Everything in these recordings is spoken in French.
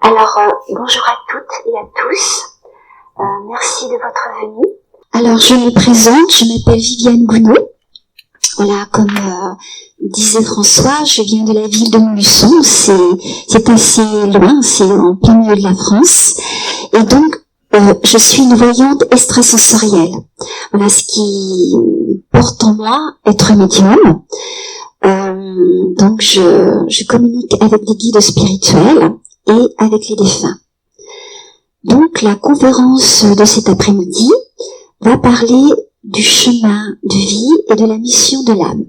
Alors, bonjour à toutes et à tous. Merci de votre venue. Alors, je me présente, je m'appelle Viviane Gounod. Voilà, comme disait François, je viens de la ville de Montluçon. C'est assez loin, c'est en plein milieu de la France. Et donc, je suis une voyante extrasensorielle. Voilà, ce qui porte en moi être médium. Donc, je communique avec des guides spirituels et avec les défunts. Donc, la conférence de cet après-midi va parler du chemin de vie et de la mission de l'âme.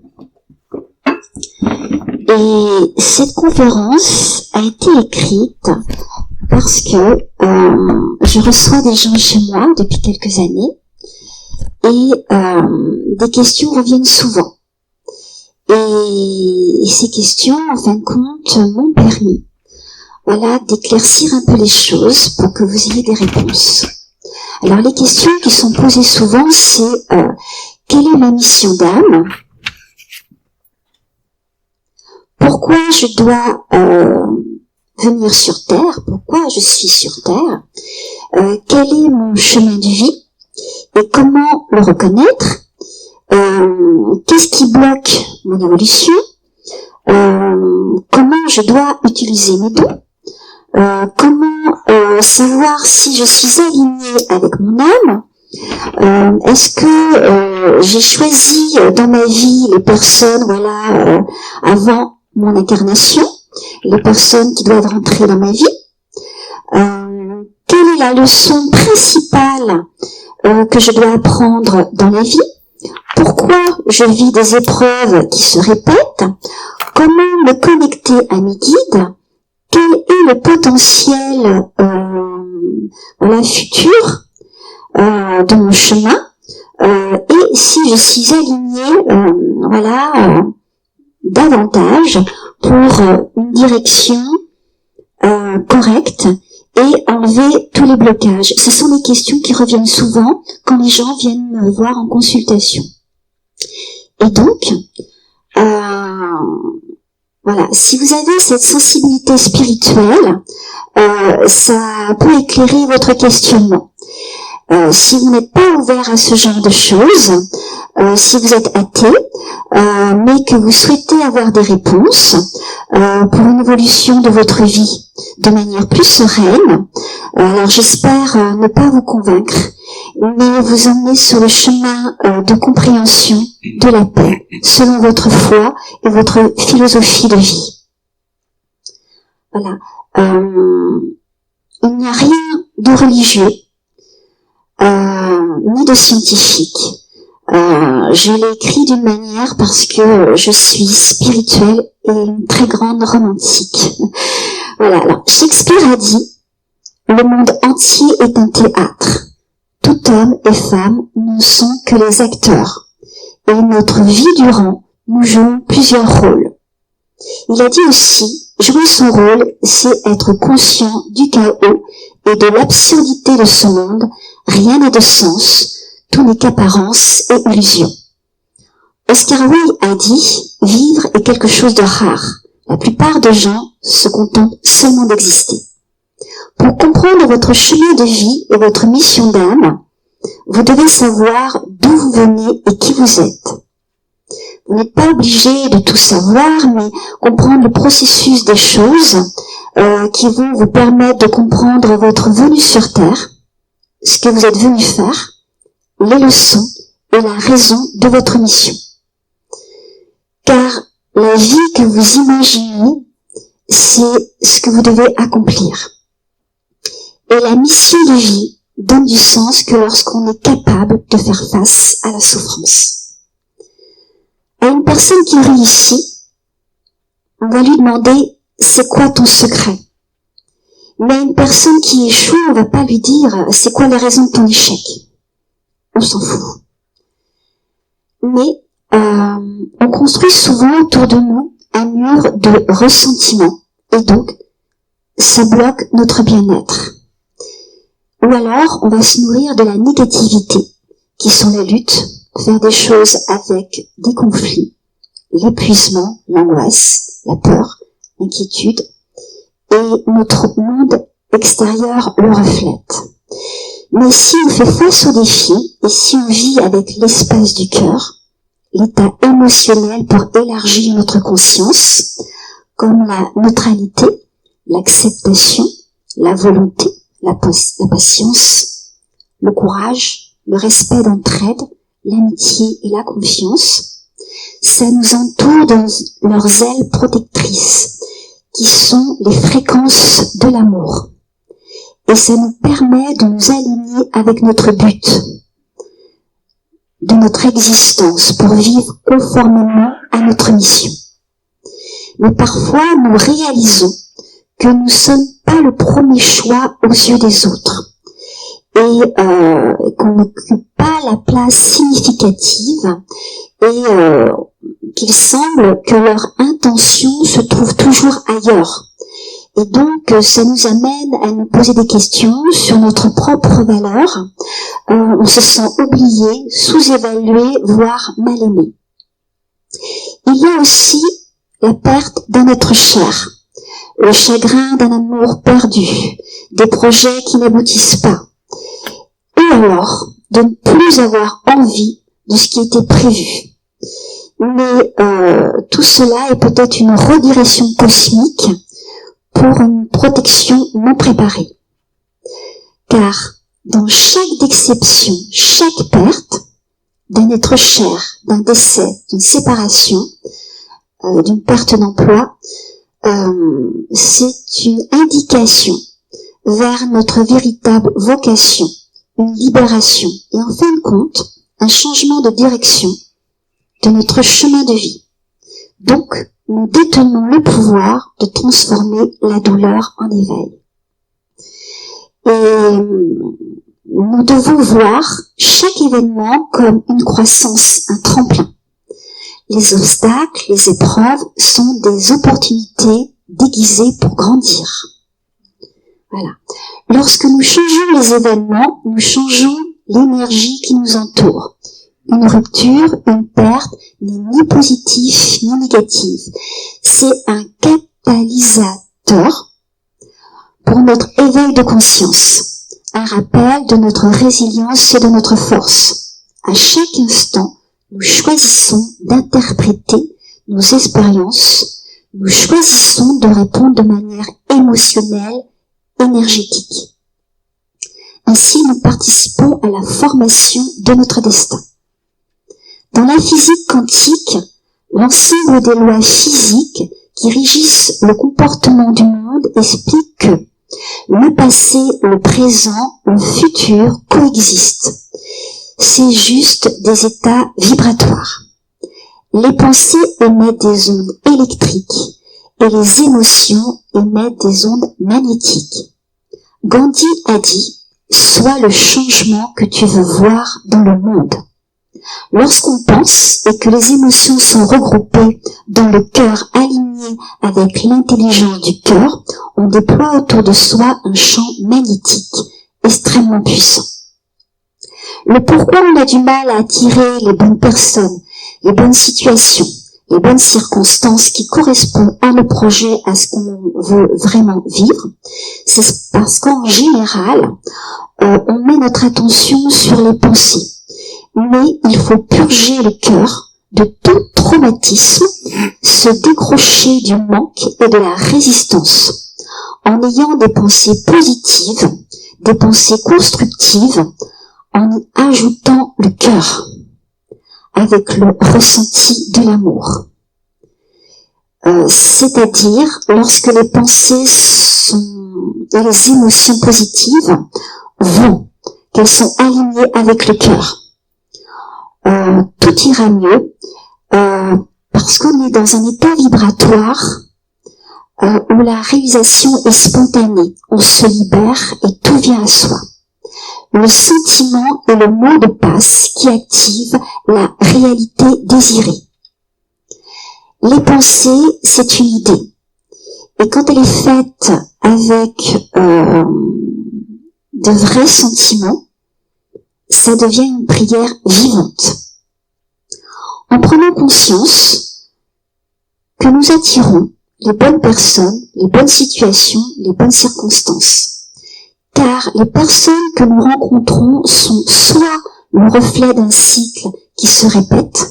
Et cette conférence a été écrite parce que je reçois des gens chez moi depuis quelques années et des questions reviennent souvent. Et ces questions, en fin de compte, m'ont permis, voilà, d'éclaircir un peu les choses pour que vous ayez des réponses. Alors, les questions qui sont posées souvent, c'est quelle est ma mission d'âme? Pourquoi je dois venir sur Terre? Pourquoi je suis sur Terre? Quel est mon chemin de vie? Et comment le reconnaître? Qu'est-ce qui bloque mon évolution? Comment je dois utiliser mes dons? Comment savoir si je suis alignée avec mon âme? Est-ce que j'ai choisi dans ma vie les personnes, voilà, avant mon incarnation, les personnes qui doivent rentrer dans ma vie? Quelle est la leçon principale que je dois apprendre dans la vie? Pourquoi je vis des épreuves qui se répètent? Comment me connecter à mes guides? Quel est le potentiel voilà, futur de mon chemin? Et si je suis alignée voilà, davantage pour une direction correcte et enlever tous les blocages. Ce sont des questions qui reviennent souvent quand les gens viennent me voir en consultation. Et donc, voilà, si vous avez cette sensibilité spirituelle, ça peut éclairer votre questionnement. Si vous n'êtes pas ouvert à ce genre de choses, si vous êtes athée, mais que vous souhaitez avoir des réponses pour une évolution de votre vie de manière plus sereine, alors j'espère ne pas vous convaincre, mais vous emmener sur le chemin de compréhension de la paix, selon votre foi et votre philosophie de vie. Voilà. Il n'y a rien de religieux, ni de scientifique. Je l'ai écrit d'une manière parce que je suis spirituelle et une très grande romantique. Voilà. Alors, Shakespeare a dit, le monde entier est un théâtre. Tout homme et femme ne sont que les acteurs. Et notre vie durant, nous jouons plusieurs rôles. Il a dit aussi, jouer son rôle, c'est être conscient du chaos et de l'absurdité de ce monde. Rien n'a de sens, tout n'est qu'apparence et illusion. Oscar Wilde a dit, vivre est quelque chose de rare. La plupart des gens se contentent seulement d'exister. Pour comprendre votre chemin de vie et votre mission d'âme, vous devez savoir d'où vous venez et qui vous êtes. Vous n'êtes pas obligé de tout savoir, mais comprendre le processus des choses qui vont vous permettre de comprendre votre venue sur Terre, ce que vous êtes venu faire, les leçons et la raison de votre mission. Car la vie que vous imaginez, c'est ce que vous devez accomplir. Et la mission de vie donne du sens que lorsqu'on est capable de faire face à la souffrance. À une personne qui réussit, on va lui demander « c'est quoi ton secret ?» Mais à une personne qui échoue, on va pas lui dire « c'est quoi les raisons de ton échec ?» On s'en fout. Mais on construit souvent autour de nous un mur de ressentiment et donc ça bloque notre bien-être. Ou alors on va se nourrir de la négativité qui sont la lutte, faire des choses avec des conflits, l'épuisement, l'angoisse, la peur, l'inquiétude. Et notre monde extérieur le reflète. Mais si on fait face aux défis et si on vit avec l'espace du cœur, l'état émotionnel pour élargir notre conscience, comme la neutralité, l'acceptation, la volonté, la patience, le courage, le respect d'entraide, l'amitié et la confiance, ça nous entoure dans leurs ailes protectrices, qui sont les fréquences de l'amour. Et ça nous permet de nous aligner avec notre but, de notre existence, pour vivre conformément à notre mission. Mais parfois, nous réalisons que nous ne sommes pas le premier choix aux yeux des autres et qu'on n'occupe pas la place significative et qu'il semble que leur intention se trouve toujours ailleurs. Et donc, ça nous amène à nous poser des questions sur notre propre valeur. On se sent oublié, sous-évalué, voire mal aimé. Il y a aussi la perte d'un être cher, le chagrin d'un amour perdu, des projets qui n'aboutissent pas, ou alors de ne plus avoir envie de ce qui était prévu. Mais tout cela est peut-être une redirection cosmique pour une protection non préparée. Car dans chaque déception, chaque perte d'un être cher, d'un décès, d'une séparation, d'une perte d'emploi, c'est une indication vers notre véritable vocation, une libération et en fin de compte, un changement de direction de notre chemin de vie. Donc, nous détenons le pouvoir de transformer la douleur en éveil. Et nous devons voir chaque événement comme une croissance, un tremplin. Les obstacles, les épreuves sont des opportunités déguisées pour grandir. Voilà. Lorsque nous changeons les événements, nous changeons l'énergie qui nous entoure. Une rupture, une perte n'est ni positive ni négative. C'est un catalyseur pour notre éveil de conscience, un rappel de notre résilience et de notre force. À chaque instant, nous choisissons d'interpréter nos expériences, nous choisissons de répondre de manière émotionnelle, énergétique. Ainsi, nous participons à la formation de notre destin. Dans la physique quantique, l'ensemble des lois physiques qui régissent le comportement du monde expliquent que le passé, le présent, le futur coexistent. C'est juste des états vibratoires. Les pensées émettent des ondes électriques et les émotions émettent des ondes magnétiques. Gandhi a dit « Sois le changement que tu veux voir dans le monde ». Lorsqu'on pense et que les émotions sont regroupées dans le cœur aligné avec l'intelligence du cœur, on déploie autour de soi un champ magnétique extrêmement puissant. Le pourquoi on a du mal à attirer les bonnes personnes, les bonnes situations, les bonnes circonstances qui correspondent à nos projets, à ce qu'on veut vraiment vivre, c'est parce qu'en général, on met notre attention sur les pensées. Mais il faut purger le cœur de tout traumatisme, se décrocher du manque et de la résistance, en ayant des pensées positives, des pensées constructives, en y ajoutant le cœur, avec le ressenti de l'amour. C'est-à-dire, lorsque les pensées et les émotions positives vont, qu'elles sont alignées avec le cœur, tout ira mieux parce qu'on est dans un état vibratoire où la réalisation est spontanée, on se libère et tout vient à soi. Le sentiment est le mot de passe qui active la réalité désirée. Les pensées, c'est une idée. Et quand elle est faite avec de vrais sentiments, ça devient une prière vivante. En prenant conscience que nous attirons les bonnes personnes, les bonnes situations, les bonnes circonstances. car les personnes que nous rencontrons sont soit le reflet d'un cycle qui se répète,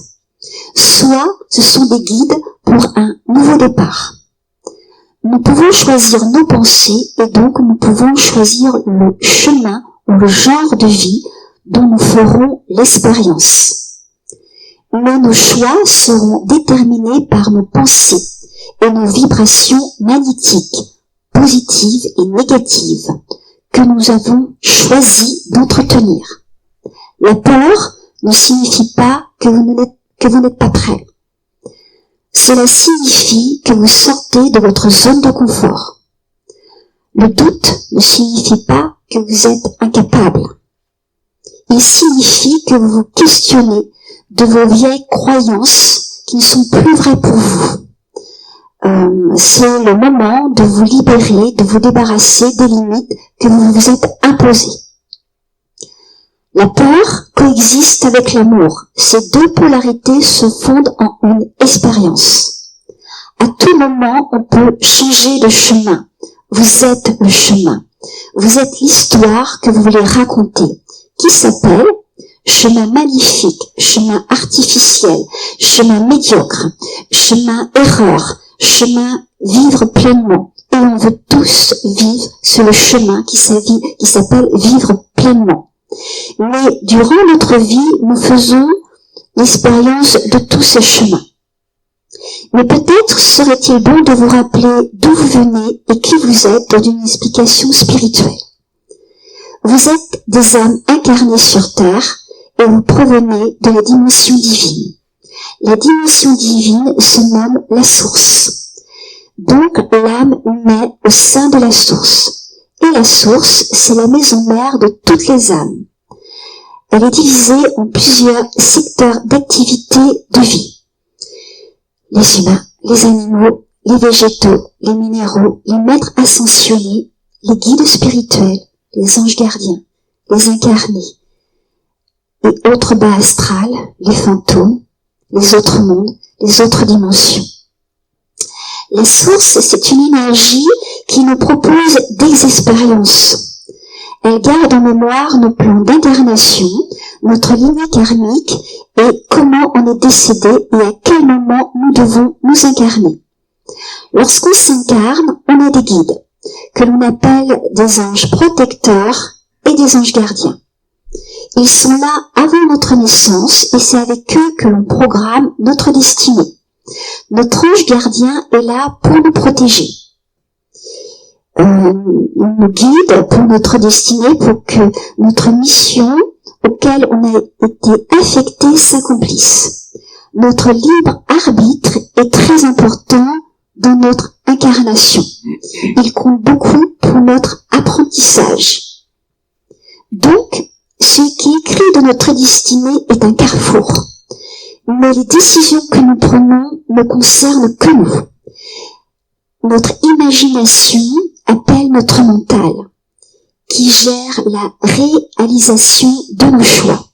soit ce sont des guides pour un nouveau départ. Nous pouvons choisir nos pensées et donc nous pouvons choisir le chemin ou le genre de vie dont nous ferons l'expérience. Mais nos choix seront déterminés par nos pensées et nos vibrations magnétiques, positives et négatives, que nous avons choisi d'entretenir. La peur ne signifie pas que vous n'êtes pas prêt. Cela signifie que vous sortez de votre zone de confort. Le doute ne signifie pas que vous êtes incapable. Il signifie que vous vous questionnez de vos vieilles croyances qui ne sont plus vraies pour vous. C'est le moment de vous libérer, de vous débarrasser des limites que vous vous êtes imposées. La peur coexiste avec l'amour. Ces deux polarités se fondent en une expérience. À tout moment, on peut changer de chemin. Vous êtes le chemin. Vous êtes l'histoire que vous voulez raconter, qui s'appelle chemin magnifique, chemin artificiel, chemin médiocre, chemin erreur, chemin vivre pleinement. Et on veut tous vivre sur le chemin qui s'appelle vivre pleinement. Mais durant notre vie, nous faisons l'expérience de tous ces chemins. Mais peut-être serait-il bon de vous rappeler d'où vous venez et qui vous êtes dans une explication spirituelle. Vous êtes des âmes incarnées sur Terre et vous provenez de la dimension divine. La dimension divine se nomme la source. Donc l'âme naît au sein de la source. Et la source, c'est la maison mère de toutes les âmes. Elle est divisée en plusieurs secteurs d'activité de vie. Les humains, les animaux, les végétaux, les minéraux, les maîtres ascensionnés, les guides spirituels, les anges gardiens, les incarnés, et autres bas astrales, les fantômes, les autres mondes, les autres dimensions. La source, c'est une énergie qui nous propose des expériences. Elle garde en mémoire nos plans d'incarnation, notre lignée karmique et comment on est décédé et à quel moment nous devons nous incarner. Lorsqu'on s'incarne, on a des guides, que l'on appelle des anges protecteurs et des anges gardiens. Ils sont là avant notre naissance et c'est avec eux que l'on programme notre destinée. Notre ange gardien est là pour nous protéger. Il nous guide pour notre destinée, pour que notre mission auquel on a été affecté s'accomplisse. Notre libre arbitre est très important dans notre incarnation. Il compte beaucoup pour notre apprentissage. Donc, ce qui est écrit dans notre destinée est un carrefour. Mais les décisions que nous prenons ne concernent que nous. Notre imagination appelle notre mental, qui gère la réalisation de nos choix.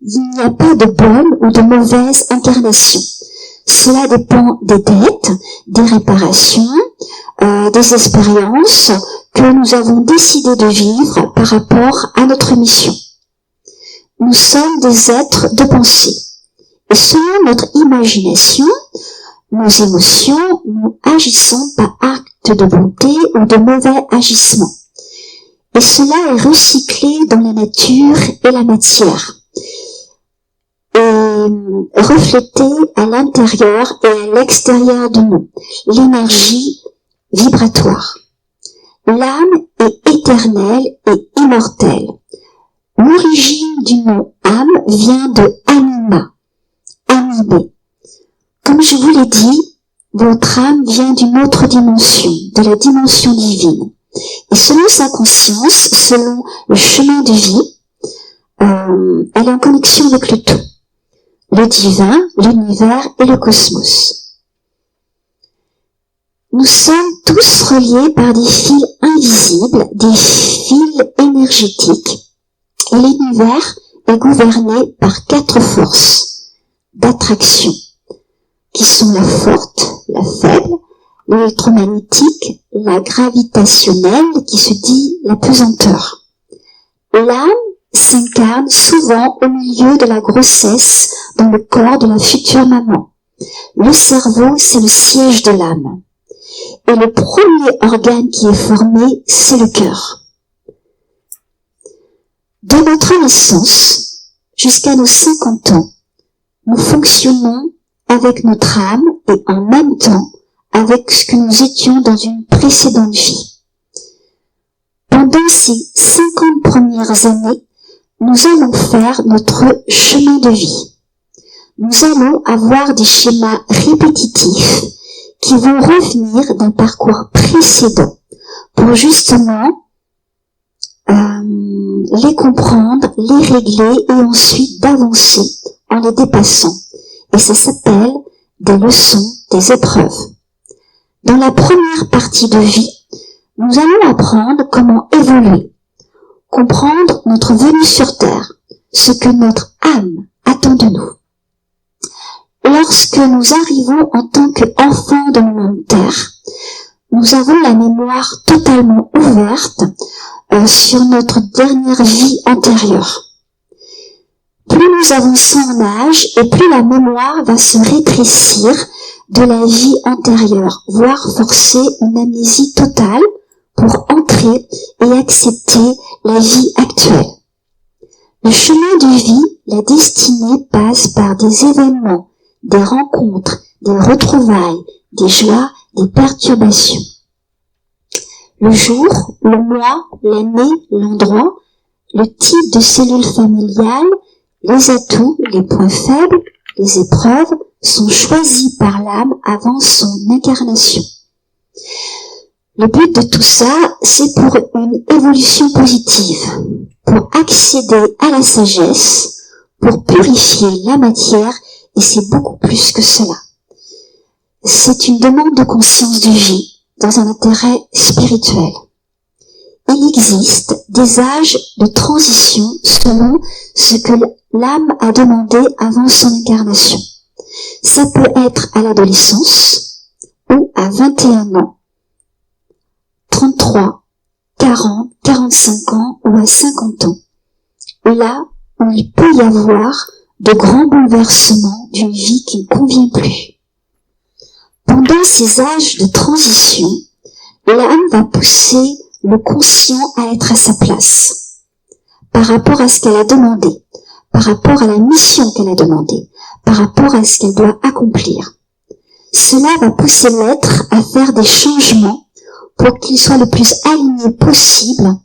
Il n'y a pas de bonne ou de mauvaise incarnation. Cela dépend des dettes, des réparations, des expériences que nous avons décidé de vivre par rapport à notre mission. Nous sommes des êtres de pensée. Et selon notre imagination, nos émotions, nous agissons par acte de bonté ou de mauvais agissements. Et cela est recyclé dans la nature et la matière. Et reflété à l'intérieur et à l'extérieur de nous. L'énergie vibratoire. L'âme est éternelle et immortelle. L'origine du nom âme vient de anima, animé. Comme je vous l'ai dit, votre âme vient d'une autre dimension, de la dimension divine. Et selon sa conscience, selon le chemin de vie, elle est en connexion avec le tout. Le divin, l'univers et le cosmos. Nous sommes tous reliés par des fils invisibles, des fils énergétiques. Et l'univers est gouverné par 4 forces d'attraction, qui sont la forte, la faible, l'électromagnétique, la gravitationnelle qui se dit la pesanteur. L'âme s'incarne souvent au milieu de la grossesse dans le corps de la future maman. Le cerveau, c'est le siège de l'âme. Et le premier organe qui est formé, c'est le cœur. De notre naissance jusqu'à nos 50 ans, nous fonctionnons avec notre âme et en même temps avec ce que nous étions dans une précédente vie. Pendant ces 50 premières années, nous allons faire notre chemin de vie. Nous allons avoir des schémas répétitifs qui vont revenir d'un parcours précédent pour justement les comprendre, les régler et ensuite d'avancer en les dépassant. Et ça s'appelle des leçons, des épreuves. Dans la première partie de vie, nous allons apprendre comment évoluer, comprendre notre venue sur Terre, ce que notre âme attend de nous. Lorsque nous arrivons en tant qu'enfants dans le monde Terre, nous avons la mémoire totalement ouverte sur notre dernière vie antérieure. Plus nous avançons en âge et plus la mémoire va se rétrécir de la vie antérieure, voire forcer une amnésie totale pour entrer et accepter la vie actuelle. Le chemin de vie, la destinée passe par des événements, des rencontres, des retrouvailles, des joies, des perturbations. Le jour, le mois, l'année, l'endroit, le type de cellule familiale, les atouts, les points faibles, les épreuves sont choisis par l'âme avant son incarnation. Le but de tout ça, c'est pour une évolution positive, pour accéder à la sagesse, pour purifier la matière, et c'est beaucoup plus que cela. C'est une demande de conscience de vie, dans un intérêt spirituel. Il existe des âges de transition selon ce que l'âme a demandé avant son incarnation. Ça peut être à l'adolescence ou à 21 ans, 33, 40, 45 ans ou à 50 ans. Là où il peut y avoir de grands bouleversements d'une vie qui ne convient plus. Pendant ces âges de transition, l'âme va pousser le conscient à être à sa place, par rapport à ce qu'elle a demandé, par rapport à la mission qu'elle a demandée, par rapport à ce qu'elle doit accomplir. Cela va pousser l'être à faire des changements pour qu'il soit le plus aligné possible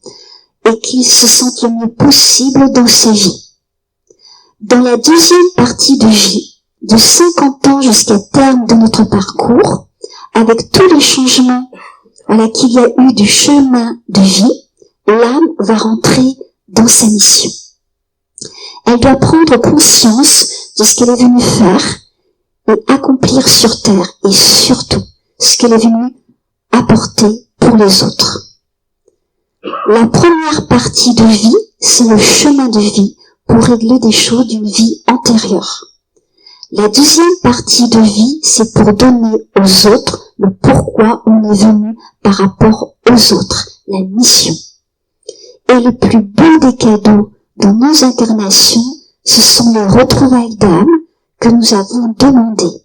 et qu'il se sente le mieux possible dans sa vie. Dans la deuxième partie de vie, de 50 ans jusqu'à terme de notre parcours, avec tous les changements qu'il y a eu du chemin de vie, l'âme va rentrer dans sa mission. Elle doit prendre conscience de ce qu'elle est venue faire et accomplir sur Terre, et surtout ce qu'elle est venue apporter pour les autres. La première partie de vie, c'est le chemin de vie pour régler des choses d'une vie antérieure. La deuxième partie de vie, c'est pour donner aux autres le pourquoi on est venu par rapport aux autres, la mission. Et le plus beau des cadeaux dans nos incarnations, ce sont les retrouvailles d'âme que nous avons demandées.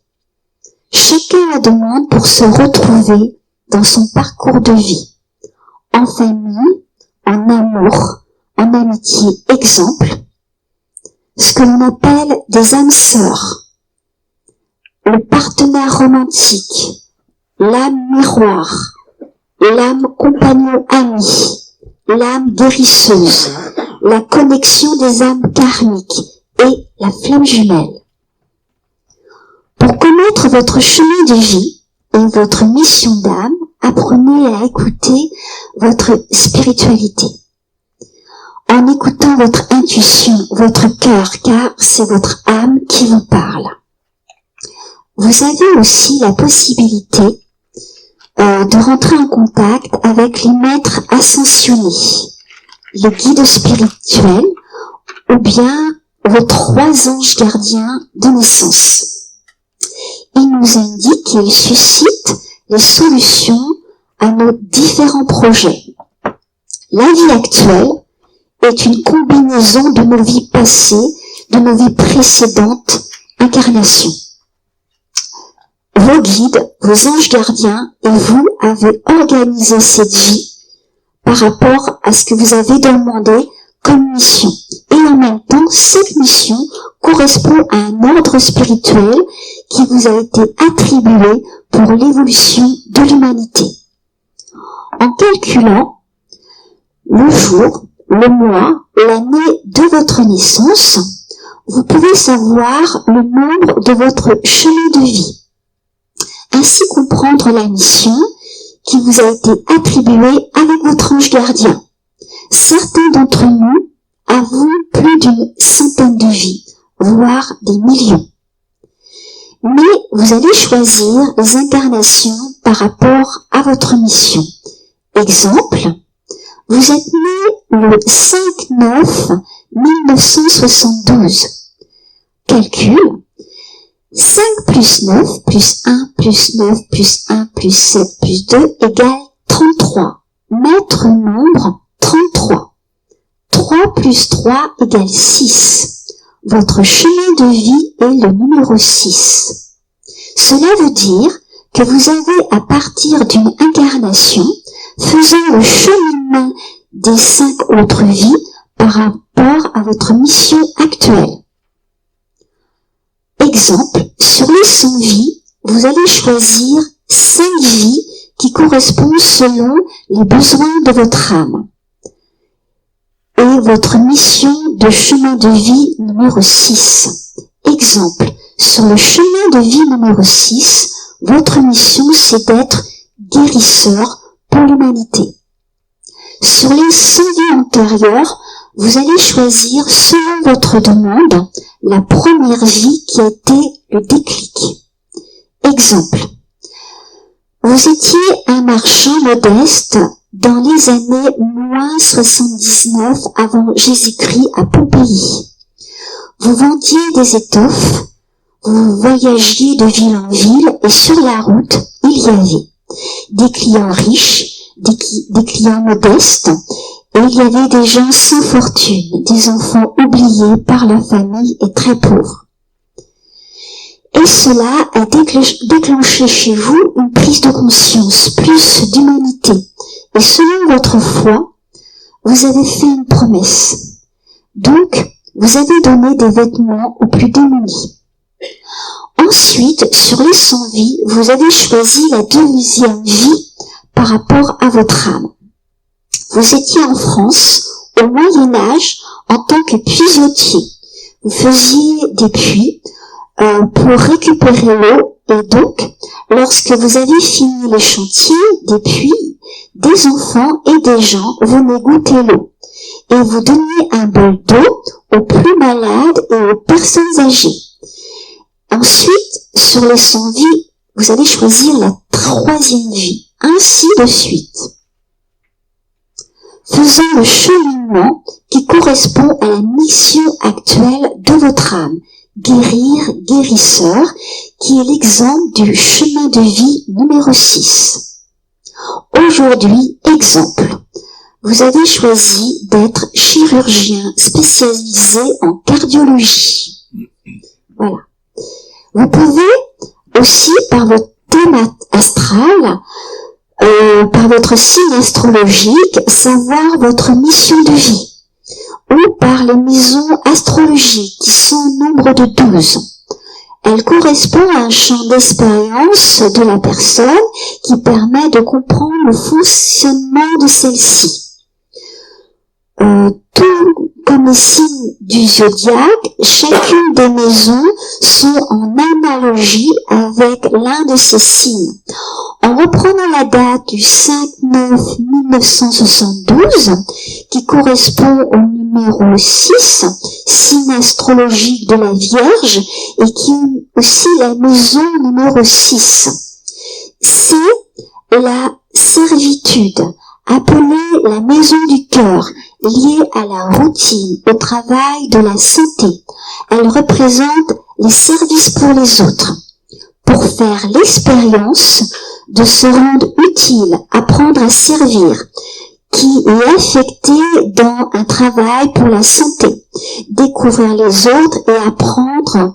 Chacun la demande pour se retrouver dans son parcours de vie, en famille, en amour, en amitié. Exemple, ce que l'on appelle des âmes sœurs, le partenaire romantique, l'âme miroir, l'âme compagnon ami, l'âme guérisseuse, la connexion des âmes karmiques et la flamme jumelle. Pour connaître votre chemin de vie et votre mission d'âme, apprenez à écouter votre spiritualité. En écoutant votre intuition, votre cœur, car c'est votre âme qui vous parle. Vous avez aussi la possibilité de rentrer en contact avec les maîtres ascensionnés, les guides spirituels, ou bien vos 3 anges gardiens de naissance. Ils nous indiquent qu'ils suscitent les solutions à nos différents projets. La vie actuelle est une combinaison de nos vies passées, de nos vies précédentes, incarnations. Vos guides, vos anges gardiens et vous avez organisé cette vie par rapport à ce que vous avez demandé comme mission. Et en même temps, cette mission correspond à un ordre spirituel qui vous a été attribué pour l'évolution de l'humanité. En calculant le jour, le mois, l'année de votre naissance, vous pouvez savoir le nombre de votre chemin de vie. Ainsi comprendre la mission qui vous a été attribuée avec votre ange gardien. Certains d'entre nous avouent plus d'une centaine de vies, voire des millions. Mais vous allez choisir les incarnations par rapport à votre mission. Exemple, vous êtes né le 5/9/1972. Calcul. 5 plus 9 plus 1 plus 9 plus 1 plus 7 plus 2 égale 33. Maître nombre 33. 3 plus 3 égale 6. Votre chemin de vie est le numéro 6. Cela veut dire que vous avez à partir d'une incarnation faisant le cheminement des 5 autres vies par rapport à votre mission actuelle. Exemple, sur les 100 vies, vous allez choisir 5 vies qui correspondent selon les besoins de votre âme. Et votre mission de chemin de vie numéro 6. Exemple, sur le chemin de vie numéro 6, votre mission c'est d'être guérisseur pour l'humanité. Sur les 100 vies antérieures, vous allez choisir selon votre demande la première vie qui a été le déclic. Exemple, vous étiez un marchand modeste dans les années -79 avant Jésus-Christ à Pompéi. Vous vendiez des étoffes, vous voyagiez de ville en ville et sur la route, il y avait des clients riches, des clients modestes, et il y avait des gens sans fortune, des enfants oubliés par la famille et très pauvres. Et cela a déclenché chez vous une prise de conscience, plus d'humanité. Et selon votre foi, vous avez fait une promesse. Donc, vous avez donné des vêtements aux plus démunis. Ensuite, sur les 100 vies, vous avez choisi la deuxième vie par rapport à votre âme. Vous étiez en France, au Moyen-Âge, en tant que puisotier. Vous faisiez des puits pour récupérer l'eau, et donc, lorsque vous avez fini les chantiers des puits, des enfants et des gens venaient goûter l'eau, et vous donniez un bol d'eau aux plus malades et aux personnes âgées. Ensuite, sur les 100 vies, vous allez choisir la troisième vie, ainsi de suite. Faisons le cheminement qui correspond à la mission actuelle de votre âme, guérir, guérisseur, qui est l'exemple du chemin de vie numéro 6. Aujourd'hui, exemple, vous avez choisi d'être chirurgien spécialisé en cardiologie. Voilà. Vous pouvez aussi, par votre thème astral, par votre signe astrologique, savoir votre mission de vie, ou par les maisons astrologiques qui sont au nombre de 12. Elle correspond à un champ d'expérience de la personne qui permet de comprendre le fonctionnement de celle-ci. Tout comme les signes du zodiaque, chacune des maisons sont en analogie avec l'un de ces signes. En reprenant la date du 5/9/1972, qui correspond au numéro 6, signe astrologique de la Vierge, et qui est aussi la maison numéro 6. C'est la servitude, appelée la maison du cœur, liée à la routine, au travail de la santé. Elle représente les services pour les autres. Pour faire l'expérience de se rendre utile, apprendre à servir, qui est affecté dans un travail pour la santé, découvrir les autres et apprendre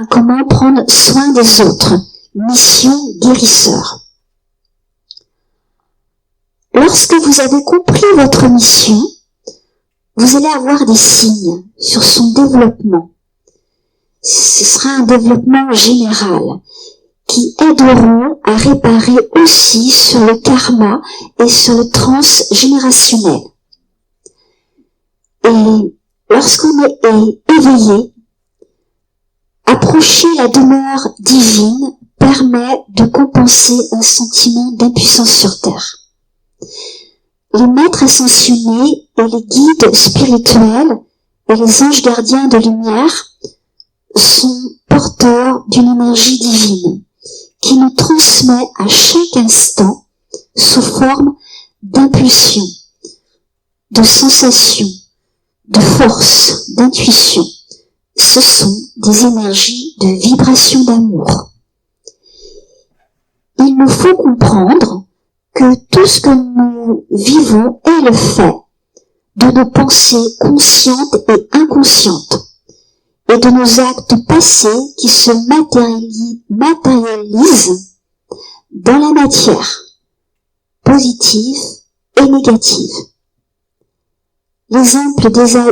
comment prendre soin des autres, mission guérisseur. Lorsque vous avez compris votre mission, vous allez avoir des signes sur son développement. Ce sera un développement général qui aideront à réparer aussi sur le karma et sur le transgénérationnel. Et lorsqu'on est éveillé, approcher la demeure divine permet de compenser un sentiment d'impuissance sur Terre. Les maîtres ascensionnés et les guides spirituels et les anges gardiens de lumière sont porteurs d'une énergie divine qui nous transmet à chaque instant sous forme d'impulsion, de sensation, de force, d'intuition. Ce sont des énergies de vibration d'amour. Il nous faut comprendre que tout ce que nous vivons est le fait de nos pensées conscientes et inconscientes et de nos actes passés qui se matérialisent dans la matière, positive et négative. L'exemple déjà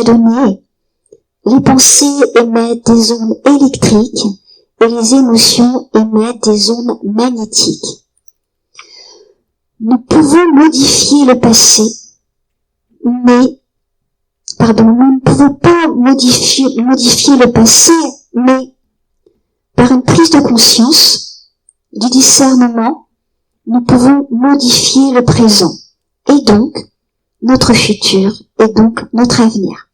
donné, les pensées émettent des ondes électriques et les émotions émettent des ondes magnétiques. Nous pouvons modifier le passé, nous ne pouvons pas modifier le passé, mais par une prise de conscience, du discernement, nous pouvons modifier le présent, et donc notre futur, et donc notre avenir.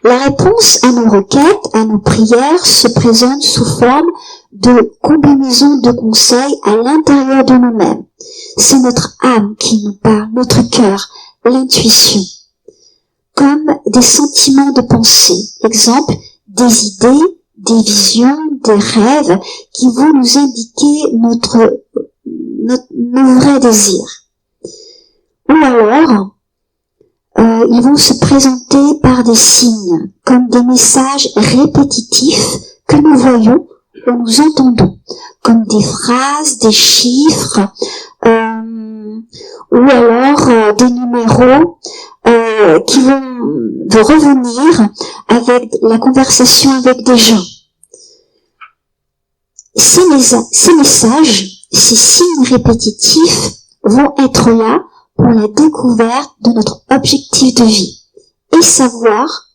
La réponse à nos requêtes, à nos prières, se présente sous forme de combinaison de conseils à l'intérieur de nous-mêmes. C'est notre âme qui nous parle, notre cœur, l'intuition, comme des sentiments de pensée. Exemple, des idées, des visions, des rêves qui vont nous indiquer nos vrais désirs. Ou alors, ils vont se présenter par des signes, comme des messages répétitifs que nous voyons ou nous entendons, comme des phrases, des chiffres, ou alors des numéros qui vont revenir avec la conversation avec des gens. Ces messages, ces signes répétitifs vont être là pour la découverte de notre objectif de vie et savoir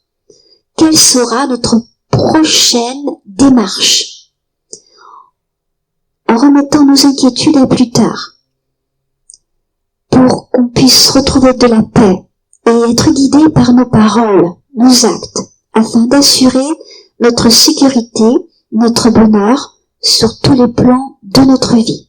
quelle sera notre prochaine démarche en remettant nos inquiétudes à plus tard pour qu'on puisse retrouver de la paix et être guidé par nos paroles, nos actes, afin d'assurer notre sécurité, notre bonheur sur tous les plans de notre vie.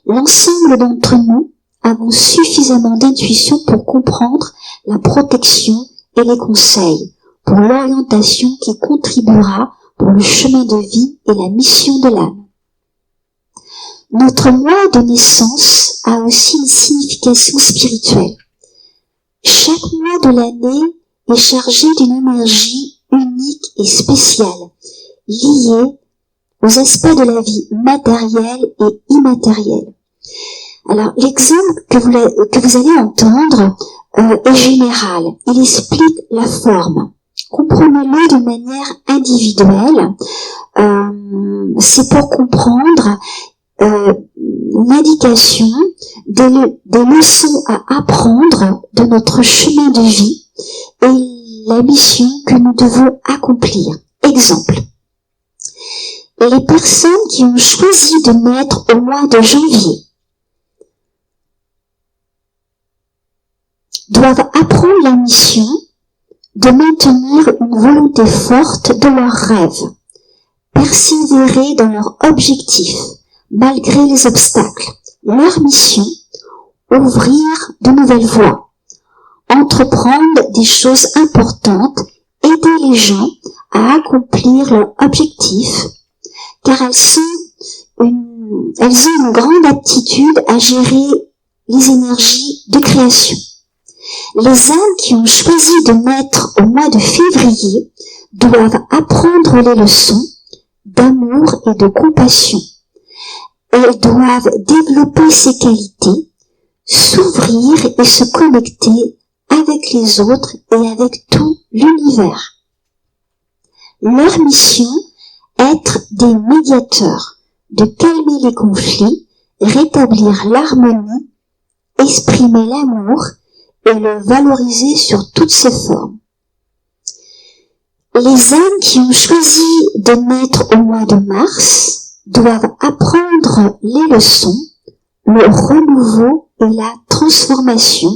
L'ensemble d'entre nous avons suffisamment d'intuition pour comprendre la protection et les conseils, pour l'orientation qui contribuera pour le chemin de vie et la mission de l'âme. Notre mois de naissance a aussi une signification spirituelle. Chaque mois de l'année est chargé d'une énergie unique et spéciale, liée aux aspects de la vie matérielle et immatérielle. Alors, l'exemple que vous allez entendre est général. Il explique la forme. Comprenez-le de manière individuelle. C'est pour comprendre l'indication des leçons à apprendre de notre chemin de vie et la mission que nous devons accomplir. Exemple. Les personnes qui ont choisi de naître au mois de janvier doivent apprendre la mission de maintenir une volonté forte de leurs rêves, persévérer dans leurs objectifs, malgré les obstacles. Leur mission, ouvrir de nouvelles voies, entreprendre des choses importantes, aider les gens à accomplir leurs objectifs, car elles ont une grande aptitude à gérer les énergies de création. Les âmes qui ont choisi de naître au mois de février doivent apprendre les leçons d'amour et de compassion. Elles doivent développer ces qualités, s'ouvrir et se connecter avec les autres et avec tout l'univers. Leur mission, être des médiateurs, de calmer les conflits, rétablir l'harmonie, exprimer l'amour et le valoriser sur toutes ses formes. Les âmes qui ont choisi de naître au mois de mars doivent apprendre les leçons, le renouveau et la transformation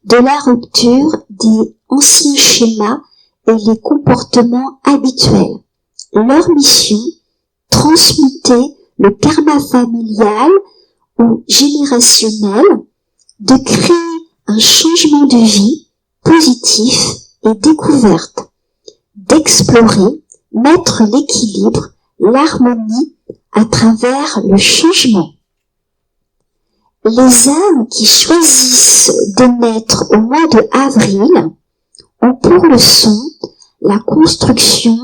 de la rupture des anciens schémas et les comportements habituels. Leur mission, transmuter le karma familial ou générationnel, de créer un changement de vie positif et découverte, d'explorer, mettre l'équilibre, l'harmonie à travers le changement. Les âmes qui choisissent de naître au mois de avril ont pour leçon la construction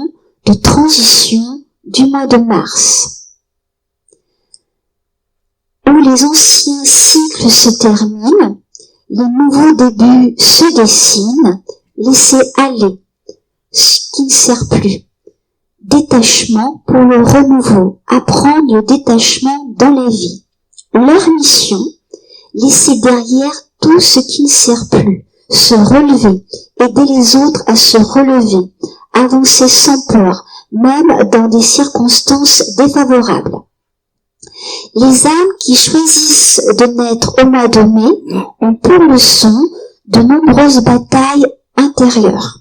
de transition du mois de mars, où les anciens cycles se terminent, les nouveaux débuts se dessinent, laisser aller ce qui ne sert plus. Détachement pour le renouveau, apprendre le détachement dans la vie. Leur mission, laisser derrière tout ce qui ne sert plus, se relever, aider les autres à se relever, avancer sans peur, même dans des circonstances défavorables. Les âmes qui choisissent de naître au mois de mai ont pour leçon de nombreuses batailles intérieures.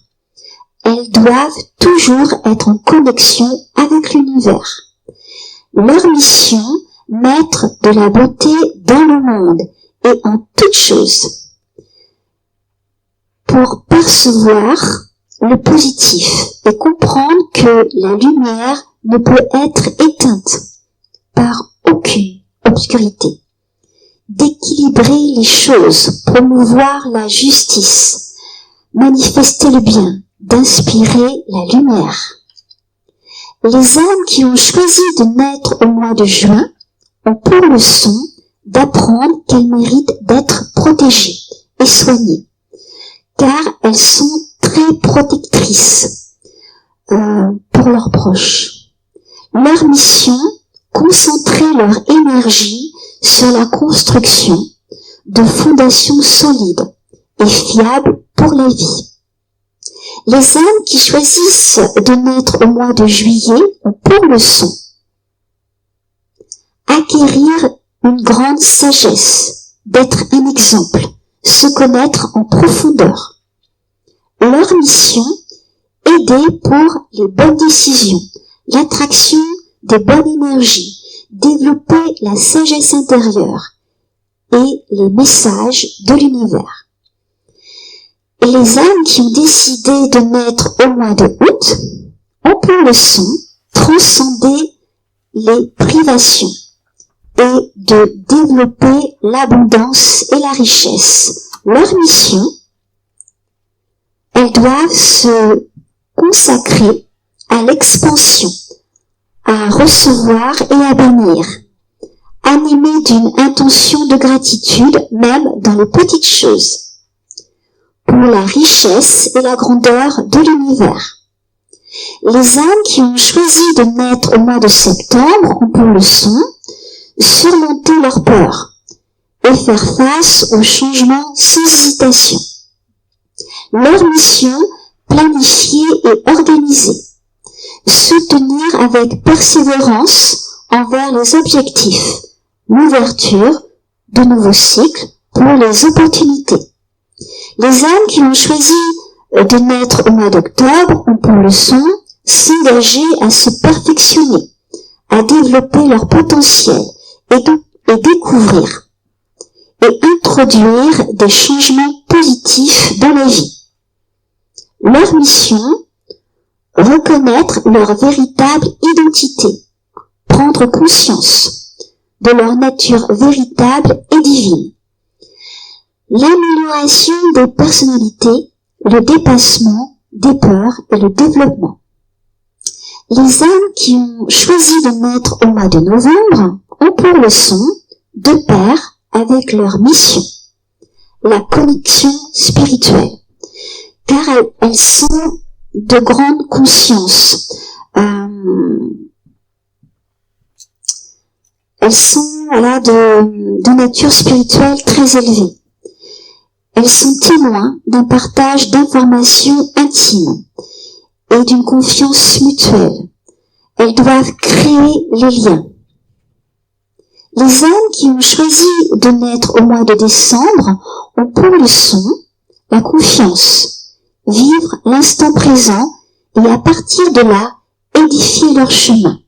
Elles doivent toujours être en connexion avec l'univers. Leur mission, mettre de la beauté dans le monde et en toutes choses, pour percevoir le positif et comprendre que la lumière ne peut être éteinte par aucune obscurité. D'équilibrer les choses, promouvoir la justice, manifester le bien, d'inspirer la lumière. Les âmes qui ont choisi de naître au mois de juin ont pour leçon d'apprendre qu'elles méritent d'être protégées et soignées, car elles sont très protectrices pour leurs proches. Leur mission, concentrer leur énergie sur la construction de fondations solides et fiables pour la vie. Les âmes qui choisissent de naître au mois de juillet ont pour leçon acquérir une grande sagesse, d'être un exemple, se connaître en profondeur. Leur mission, aider pour les bonnes décisions, l'attraction des bonnes énergies, développer la sagesse intérieure et les messages de l'univers. Et les âmes qui ont décidé de naître au mois de août ont pour leçon transcender les privations et de développer l'abondance et la richesse. Leur mission, elles doivent se consacrer à l'expansion, à recevoir et à bénir, animées d'une intention de gratitude même dans les petites choses, pour la richesse et la grandeur de l'univers. Les âmes qui ont choisi de naître au mois de septembre ont pour leçon surmonter leur peur et faire face aux changements sans hésitation. Leur mission, planifier et organiser, soutenir avec persévérance envers les objectifs, l'ouverture de nouveaux cycles pour les opportunités. Les âmes qui ont choisi de naître au mois d'octobre ont pour leçon s'engager à se perfectionner, à développer leur potentiel et découvrir et introduire des changements positifs dans la vie. Leur mission, reconnaître leur véritable identité, prendre conscience de leur nature véritable et divine. L'amélioration des personnalités, le dépassement des peurs et le développement. Les âmes qui ont choisi de naître au mois de novembre ont pour leçon de pair avec leur mission, la connexion spirituelle, car elles sont de grande conscience. Elles sont de nature spirituelle très élevée. Elles sont témoins d'un partage d'informations intimes et d'une confiance mutuelle. Elles doivent créer les liens. Les âmes qui ont choisi de naître au mois de décembre ont pour leçon la confiance, vivre l'instant présent et à partir de là, édifier leur chemin.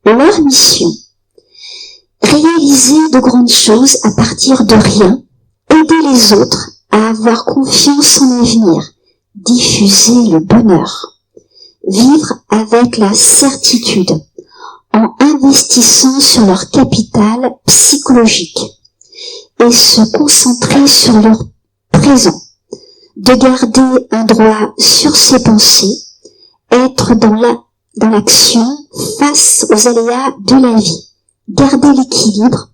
Leur mission, réaliser de grandes choses à partir de rien, aider les autres à avoir confiance en l'avenir, diffuser le bonheur, vivre avec la certitude, en investissant sur leur capital psychologique et se concentrer sur leur présent, de garder un droit sur ses pensées, être dans l'action face aux aléas de la vie, garder l'équilibre,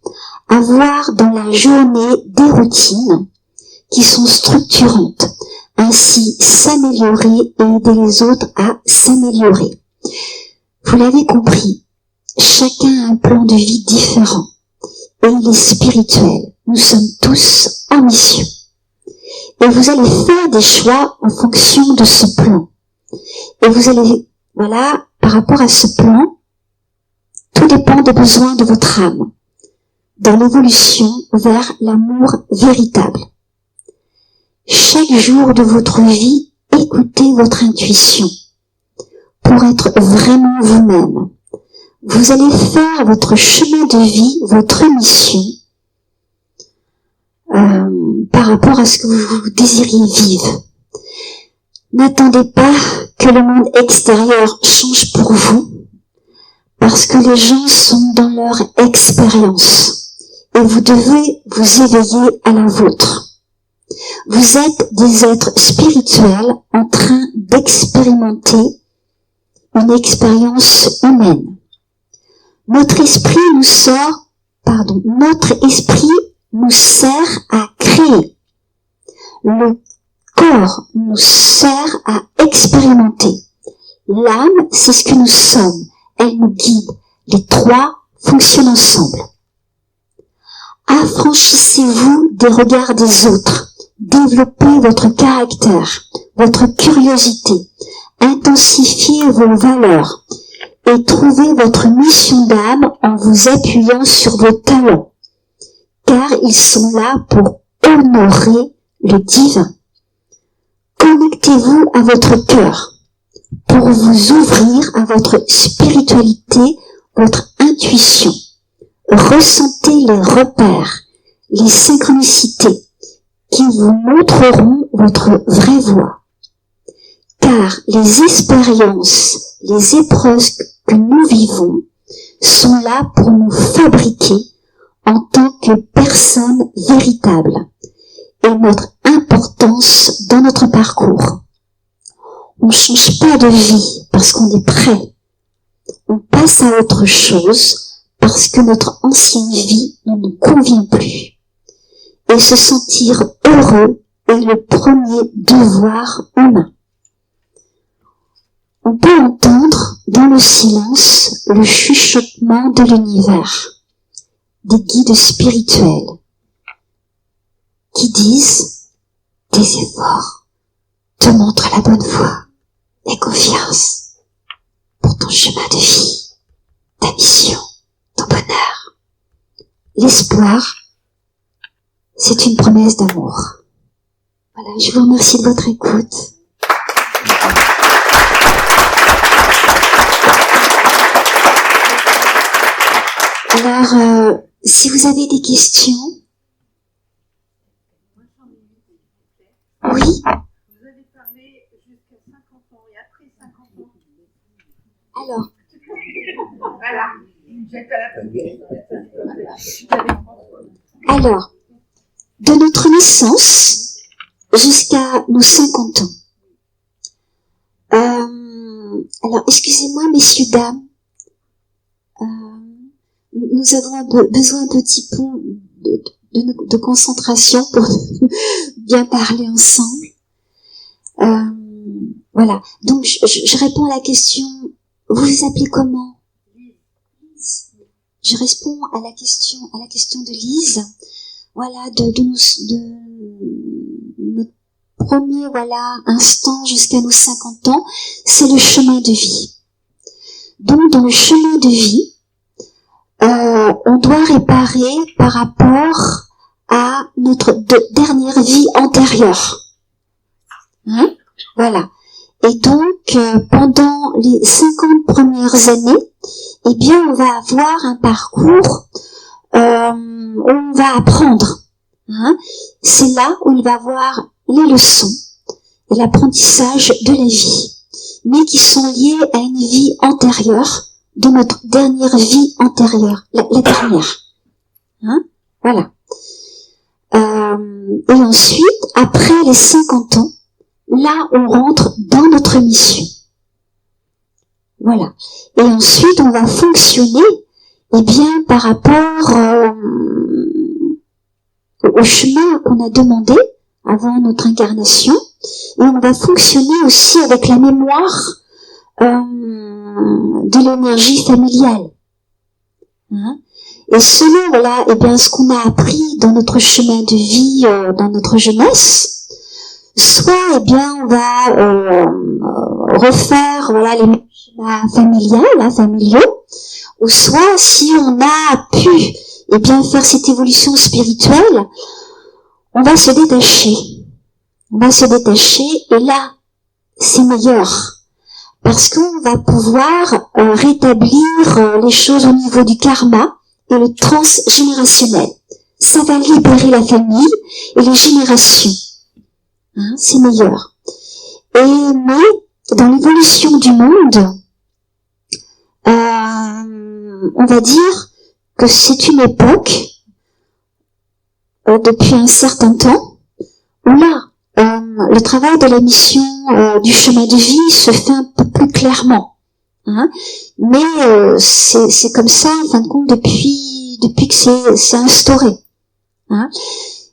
avoir dans la journée des routines qui sont structurantes, ainsi s'améliorer et aider les autres à s'améliorer. Vous l'avez compris, chacun a un plan de vie différent et il est spirituel. Nous sommes tous en mission. Et vous allez faire des choix en fonction de ce plan. Et vous allez, par rapport à ce plan, tout dépend des besoins de votre âme, dans l'évolution vers l'amour véritable. Chaque jour de votre vie, écoutez votre intuition pour être vraiment vous-même. Vous allez faire votre chemin de vie, votre mission, par rapport à ce que vous désiriez vivre. N'attendez pas que le monde extérieur change pour vous, parce que les gens sont dans leur expérience et vous devez vous éveiller à la vôtre. Vous êtes des êtres spirituels en train d'expérimenter une expérience humaine. Notre esprit nous sert à créer. Le corps nous sert à expérimenter. L'âme, c'est ce que nous sommes. Elle nous guide. Les trois fonctionnent ensemble. Affranchissez-vous des regards des autres. Développez votre caractère, votre curiosité. Intensifiez vos valeurs et trouvez votre mission d'âme en vous appuyant sur vos talents, car ils sont là pour honorer le divin. Connectez-vous à votre cœur pour vous ouvrir à votre spiritualité, votre intuition. Ressentez les repères, les synchronicités qui vous montreront votre vraie voie. Car les expériences, les épreuves que nous vivons sont là pour nous fabriquer en tant que personnes véritables et notre importance dans notre parcours. On ne change pas de vie parce qu'on est prêt. On passe à autre chose parce que notre ancienne vie ne nous convient plus. Et se sentir heureux est le premier devoir humain. On peut entendre dans le silence le chuchotement de l'univers, des guides spirituels qui disent « Tes efforts te montrent la bonne voie et confiance pour ton chemin de vie, ta mission, ton bonheur. » L'espoir, c'est une promesse d'amour. Voilà, je vous remercie de votre écoute. Alors, si vous avez des questions. Oui. Vous avez parlé jusqu'à 50 ans et après 50 ans. Alors. Voilà. Alors, de notre naissance jusqu'à nos 50 ans. Alors, excusez-moi, messieurs, dames, nous avons besoin un petit peu de concentration pour bien parler ensemble. Voilà. Donc, je réponds à la question. Vous vous appelez comment? Je réponds à la question de Lise. Voilà, de notre premier, instant jusqu'à nos 50 ans, c'est le chemin de vie. Donc, dans le chemin de vie, on doit réparer par rapport à notre dernière vie antérieure. Hein? Voilà. Et donc, pendant les 50 premières années, eh bien, on va avoir un parcours où on va apprendre. Hein? C'est là où il va avoir les leçons et l'apprentissage de la vie, mais qui sont liées à une vie antérieure, de notre dernière vie antérieure, la dernière. Hein? Voilà. Et ensuite, après les 50 ans, là, on rentre dans notre mission. Voilà. Et ensuite, on va fonctionner, eh bien, par rapport au chemin qu'on a demandé avant notre incarnation. Et on va fonctionner aussi avec la mémoire de l'énergie familiale. Hein? Et selon, eh bien, ce qu'on a appris dans notre chemin de vie, dans notre jeunesse, soit, eh bien, on va refaire, les schémas familiaux, ou soit, si on a pu, eh bien, faire cette évolution spirituelle, on va se détacher. Et là, c'est meilleur. Parce qu'on va pouvoir rétablir les choses au niveau du karma et le transgénérationnel. Ça va libérer la famille et les générations. Hein, c'est meilleur. Mais dans l'évolution du monde, on va dire que c'est une époque, depuis un certain temps, où là, le travail de la mission du chemin de vie se fait un peu plus clairement. Hein, mais c'est comme ça, en fin de compte, depuis que c'est instauré. Hein.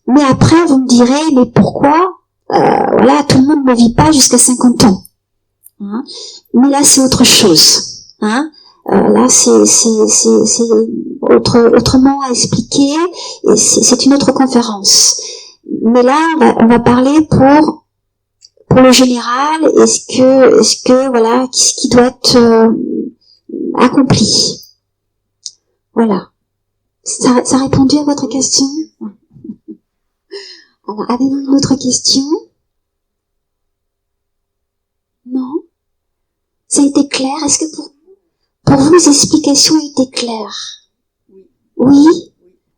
Mais après, vous me direz, mais pourquoi tout le monde ne vit pas jusqu'à 50 ans. Hein. Mais là, c'est autre chose. Hein. Là, c'est autrement à expliquer, et c'est une autre conférence. Mais là, on va parler pour le général, ce qui doit être accompli. Voilà. Ça a répondu à votre question? Alors, avez-vous une autre question? Non? Ça a été clair? Est-ce que pour vous, les explications étaient claires? Oui?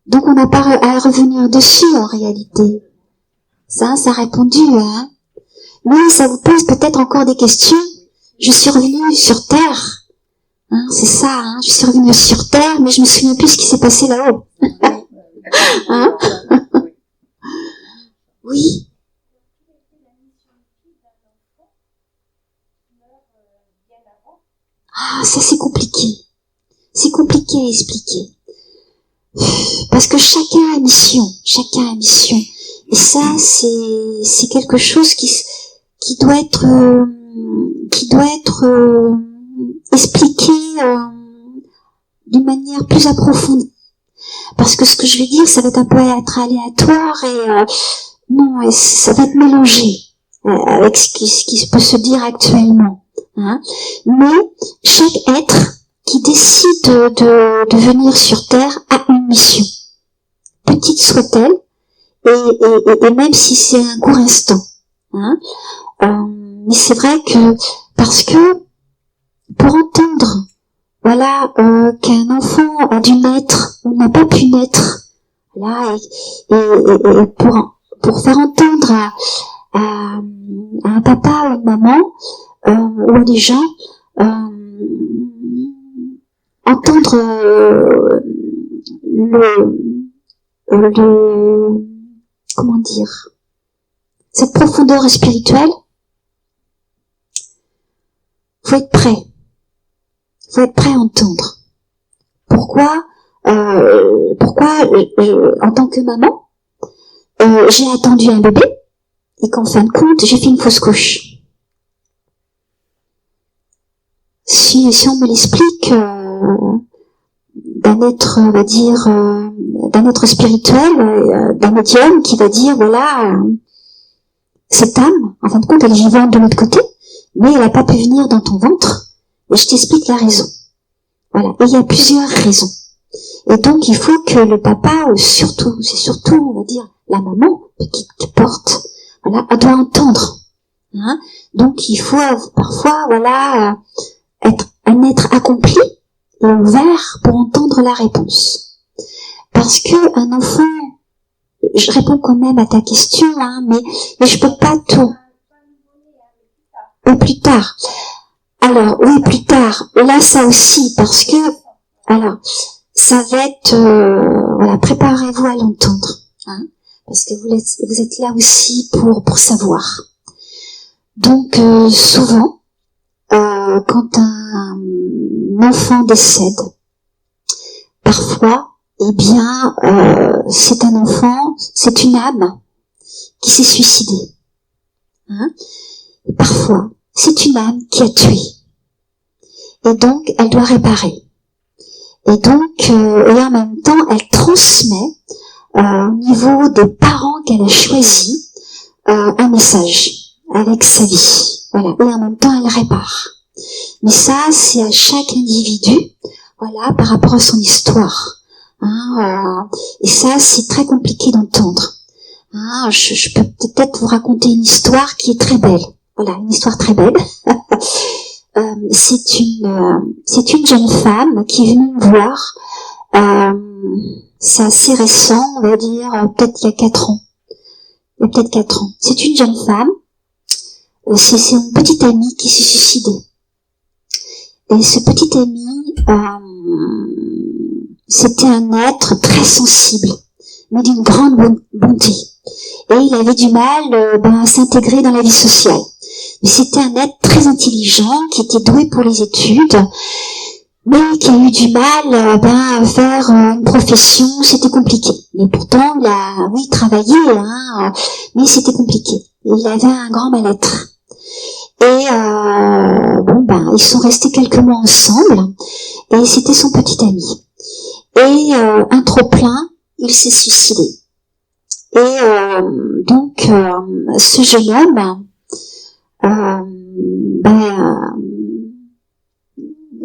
Donc, on n'a pas à revenir dessus, en réalité. Ça a répondu, hein? Mais ça vous pose peut-être encore des questions. Je suis revenue sur Terre. Hein, c'est ça, hein? Je suis revenue sur Terre, mais je me souviens plus ce qui s'est passé là-haut. Hein? Oui. Ah, ça c'est compliqué. C'est compliqué à expliquer. Parce que chacun a mission. Et ça, c'est quelque chose qui doit être expliqué d'une manière plus approfondie. Parce que ce que je vais dire, ça va être un peu aléatoire et non, et ça va être mélangé avec ce qui peut se dire actuellement. Hein. Mais chaque être qui décide de venir sur Terre a une mission, petite soit-elle, et même si c'est un court instant. Hein. Mais c'est vrai que parce que pour entendre qu'un enfant a dû naître ou n'a pas pu naître, là, et pour faire entendre à un papa ou une maman ou à des gens entendre comment dire, cette profondeur spirituelle, faut être prêt. Faut être prêt à entendre. Pourquoi, en tant que maman, j'ai attendu un bébé et qu'en fin de compte, j'ai fait une fausse couche. Si on me l'explique d'un être, on va dire, d'un être spirituel, d'un médium qui va dire, voilà, cette âme, en fin de compte, elle est vivante de l'autre côté, mais elle n'a pas pu venir dans ton ventre, et je t'explique la raison. Voilà. Et il y a plusieurs raisons. Et donc, il faut que le papa, c'est surtout, on va dire, la maman qui porte, voilà, elle doit entendre. Hein. Donc, il faut parfois, voilà, être un être accompli et ouvert pour entendre la réponse. Parce que un enfant, je réponds quand même à ta question, hein, mais je peux pas tout. Ou plus tard. Alors, oui, plus tard. Là, ça aussi, parce que, alors, ça va être, voilà, préparez-vous à l'entendre, hein, parce que vous êtes là aussi pour savoir. Donc, souvent, quand un enfant décède, parfois, eh bien, c'est un enfant, c'est une âme qui s'est suicidée. Hein, et parfois, c'est une âme qui a tué. Et donc, elle doit réparer. Et donc, et en même temps, elle transmet au niveau des parents qu'elle a choisis un message avec sa vie. Voilà. Et en même temps, elle répare. Mais ça, c'est à chaque individu, voilà, par rapport à son histoire. Hein, et ça, c'est très compliqué d'entendre. Hein, je peux peut-être vous raconter une histoire qui est très belle. Voilà, une histoire très belle. C'est une jeune femme qui est venue me voir. C'est assez récent, on va dire, peut-être il y a 4 ans. Il y a peut-être 4 ans. C'est une jeune femme. C'est une petite amie qui s'est suicidée. Et ce petit ami, c'était un être très sensible, mais d'une grande bonté. Et il avait du mal à s'intégrer dans la vie sociale. Mais c'était un être très intelligent, qui était doué pour les études, mais qui a eu du mal à faire une profession, c'était compliqué. Mais pourtant, il a, oui, travaillé, hein, mais c'était compliqué. Il avait un grand mal-être. Et ils sont restés quelques mois ensemble, et c'était son petit ami. Et un trop-plein, il s'est suicidé. Et donc, ce jeune homme,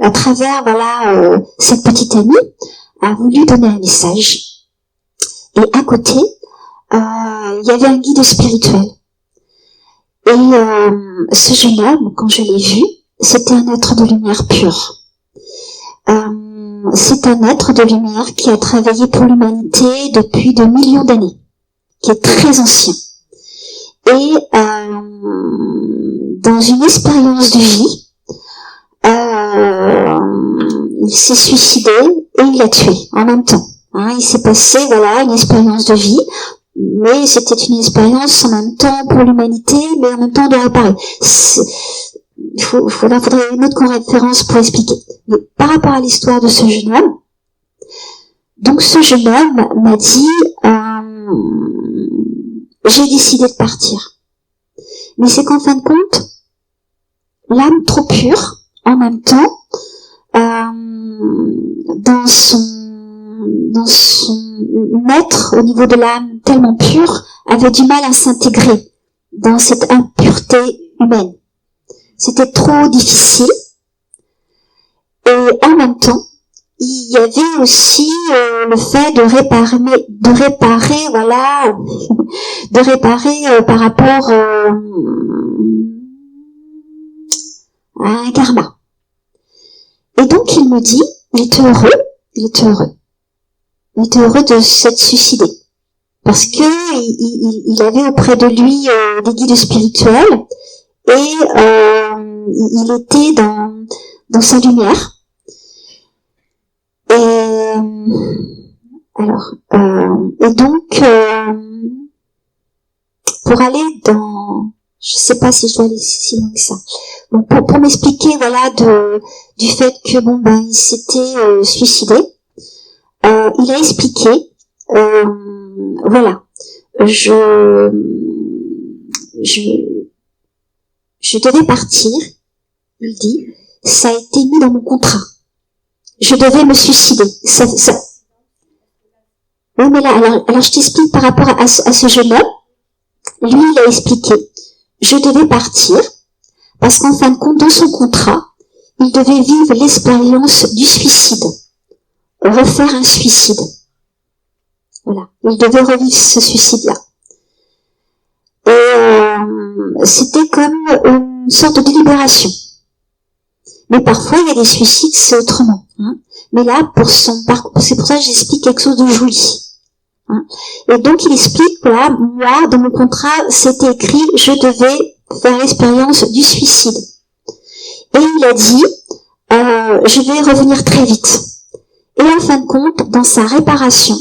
à travers cette petite amie, a voulu donner un message. Et à côté, il y avait un guide spirituel. Et ce jeune homme, quand je l'ai vu, c'était un être de lumière pure. C'est un être de lumière qui a travaillé pour l'humanité depuis de millions d'années, qui est très ancien. Et dans une expérience de vie, il s'est suicidé et il l'a tué en même temps. Hein, il s'est passé une expérience de vie, mais c'était une expérience en même temps pour l'humanité, mais en même temps de réparer. Il faudrait une autre référence pour expliquer. Mais par rapport à l'histoire de ce jeune homme, donc ce jeune homme m'a dit j'ai décidé de partir. Mais c'est qu'en fin de compte, l'âme trop pure, en même temps, dans son être, au niveau de l'âme tellement pure, avait du mal à s'intégrer dans cette impureté humaine. C'était trop difficile. Et en même temps, il y avait aussi le fait de réparer par rapport à un karma. Et donc il me dit, il était heureux de s'être suicidé, parce que il avait auprès de lui des guides spirituels, et il était dans sa lumière. Et donc, pour aller dans, je sais pas si je dois aller si loin que ça. Bon, pour m'expliquer, voilà, du fait que bon ben il s'était suicidé, il a expliqué, voilà, je devais partir, il dit, ça a été mis dans mon contrat. Je devais me suicider. Oui, mais là, alors je t'explique par rapport à ce jeune homme. Lui, il a expliqué, je devais partir, parce qu'en fin de compte, dans son contrat, il devait vivre l'expérience du suicide. Refaire un suicide. Voilà. Il devait revivre ce suicide-là. Et c'était comme une sorte de libération. Mais parfois, il y a des suicides, c'est autrement. Hein. Mais là, pour son parcours, c'est pour ça que j'explique quelque chose de joli. Hein. Et donc, il explique, voilà, moi, dans mon contrat, c'était écrit, je devais faire l'expérience du suicide. Et il a dit, je vais revenir très vite. Et en fin de compte, dans sa réparation,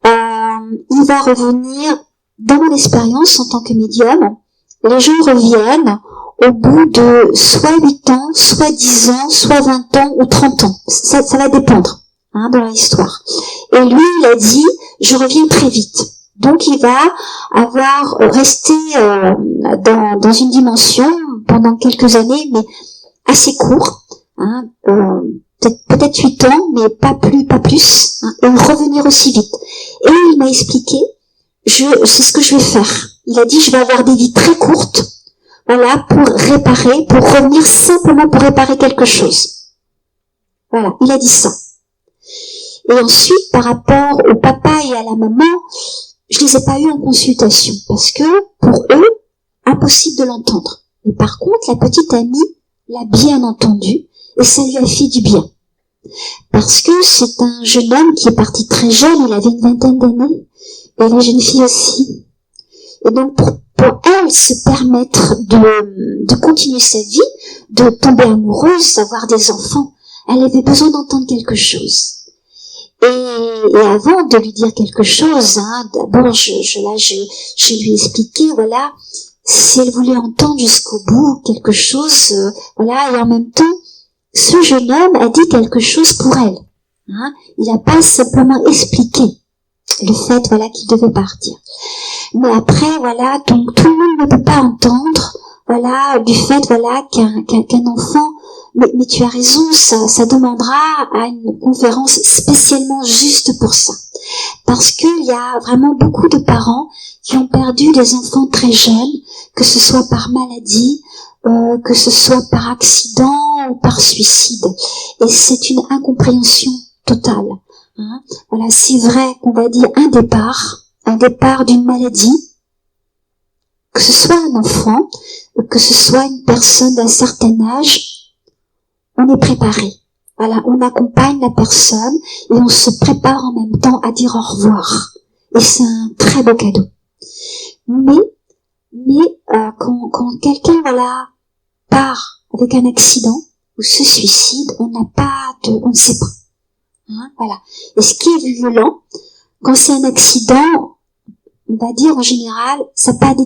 il va revenir, dans mon expérience en tant que médium, les gens reviennent au bout de soit 8 ans, soit 10 ans, soit 20 ans ou 30 ans. Ça va dépendre, hein, dans l'histoire. Et lui, il a dit, je reviens très vite. Donc, il va avoir resté dans une dimension pendant quelques années, mais assez court, hein, peut-être 8 ans, mais pas plus, hein, et revenir aussi vite. Et il m'a expliqué, c'est ce que je vais faire. Il a dit, je vais avoir des vies très courtes, voilà, pour réparer, pour revenir simplement pour réparer quelque chose. Voilà, il a dit ça. Et ensuite, par rapport au papa et à la maman, je les ai pas eu en consultation, parce que, pour eux, impossible de l'entendre. Mais par contre, la petite amie l'a bien entendu, et ça lui a fait du bien. Parce que c'est un jeune homme qui est parti très jeune, il avait une 20aine d'années, et la jeune fille aussi. Et donc, pour elle se permettre de continuer sa vie, de tomber amoureuse, d'avoir des enfants, elle avait besoin d'entendre quelque chose. Et avant de lui dire quelque chose, hein, d'abord, je lui ai expliqué, voilà, si elle voulait entendre jusqu'au bout quelque chose, voilà, et en même temps, ce jeune homme a dit quelque chose pour elle. Hein, il n'a pas simplement expliqué le fait, voilà, qu'il devait partir. Mais après, voilà, donc tout le monde ne peut pas entendre, voilà, du fait, voilà, qu'un enfant, mais tu as raison, ça demandera à une conférence spécialement juste pour ça. Parce qu'il y a vraiment beaucoup de parents qui ont perdu des enfants très jeunes, que ce soit par maladie, que ce soit par accident ou par suicide. Et c'est une incompréhension totale. Hein. Voilà, c'est vrai qu'on va dire un départ d'une maladie, que ce soit un enfant, que ce soit une personne d'un certain âge, on est préparé. Voilà, on accompagne la personne et on se prépare en même temps à dire au revoir. Et c'est un très beau cadeau. Mais quand quelqu'un, voilà, part avec un accident ou se suicide, on ne sait pas. Hein, voilà. Et ce qui est violent, quand c'est un accident, on va dire en général, ça n'a pas été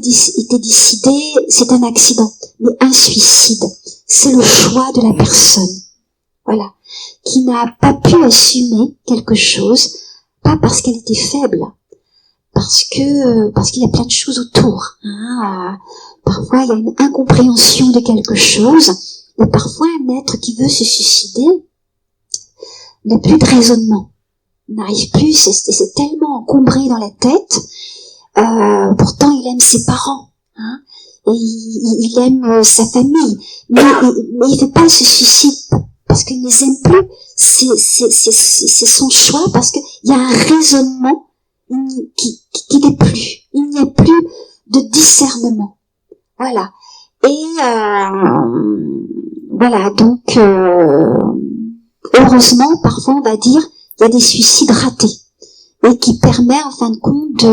décidé, c'est un accident. Mais un suicide, c'est le choix de la personne. Voilà. Qui n'a pas pu assumer quelque chose, pas parce qu'elle était faible, parce qu'il y a plein de choses autour. Hein. Parfois, il y a une incompréhension de quelque chose, et parfois un être qui veut se suicider n'a plus de raisonnement, n'arrive plus, c'est tellement encombré dans la tête. Pourtant, il aime ses parents, hein, et il aime sa famille, mais il fait pas ce suicide parce qu'il ne les aime plus. C'est son choix, parce qu'il y a un raisonnement qui n'est plus. Il n'y a plus de discernement. Voilà. Et voilà. Donc, heureusement, parfois, on va dire, il y a des suicides ratés, et qui permet, en fin de compte,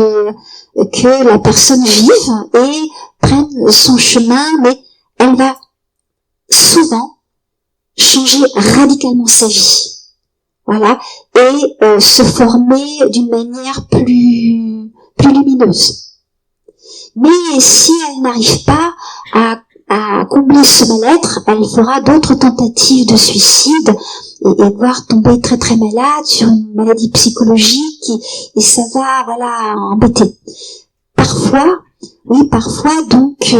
que la personne vive et prenne son chemin, mais elle va souvent changer radicalement sa vie. voilà, et se former d'une manière plus lumineuse. Mais si elle n'arrive pas à combler ce mal-être, elle fera d'autres tentatives de suicide et voire tomber très très malade sur une maladie psychologique et ça va voilà embêter. Parfois, donc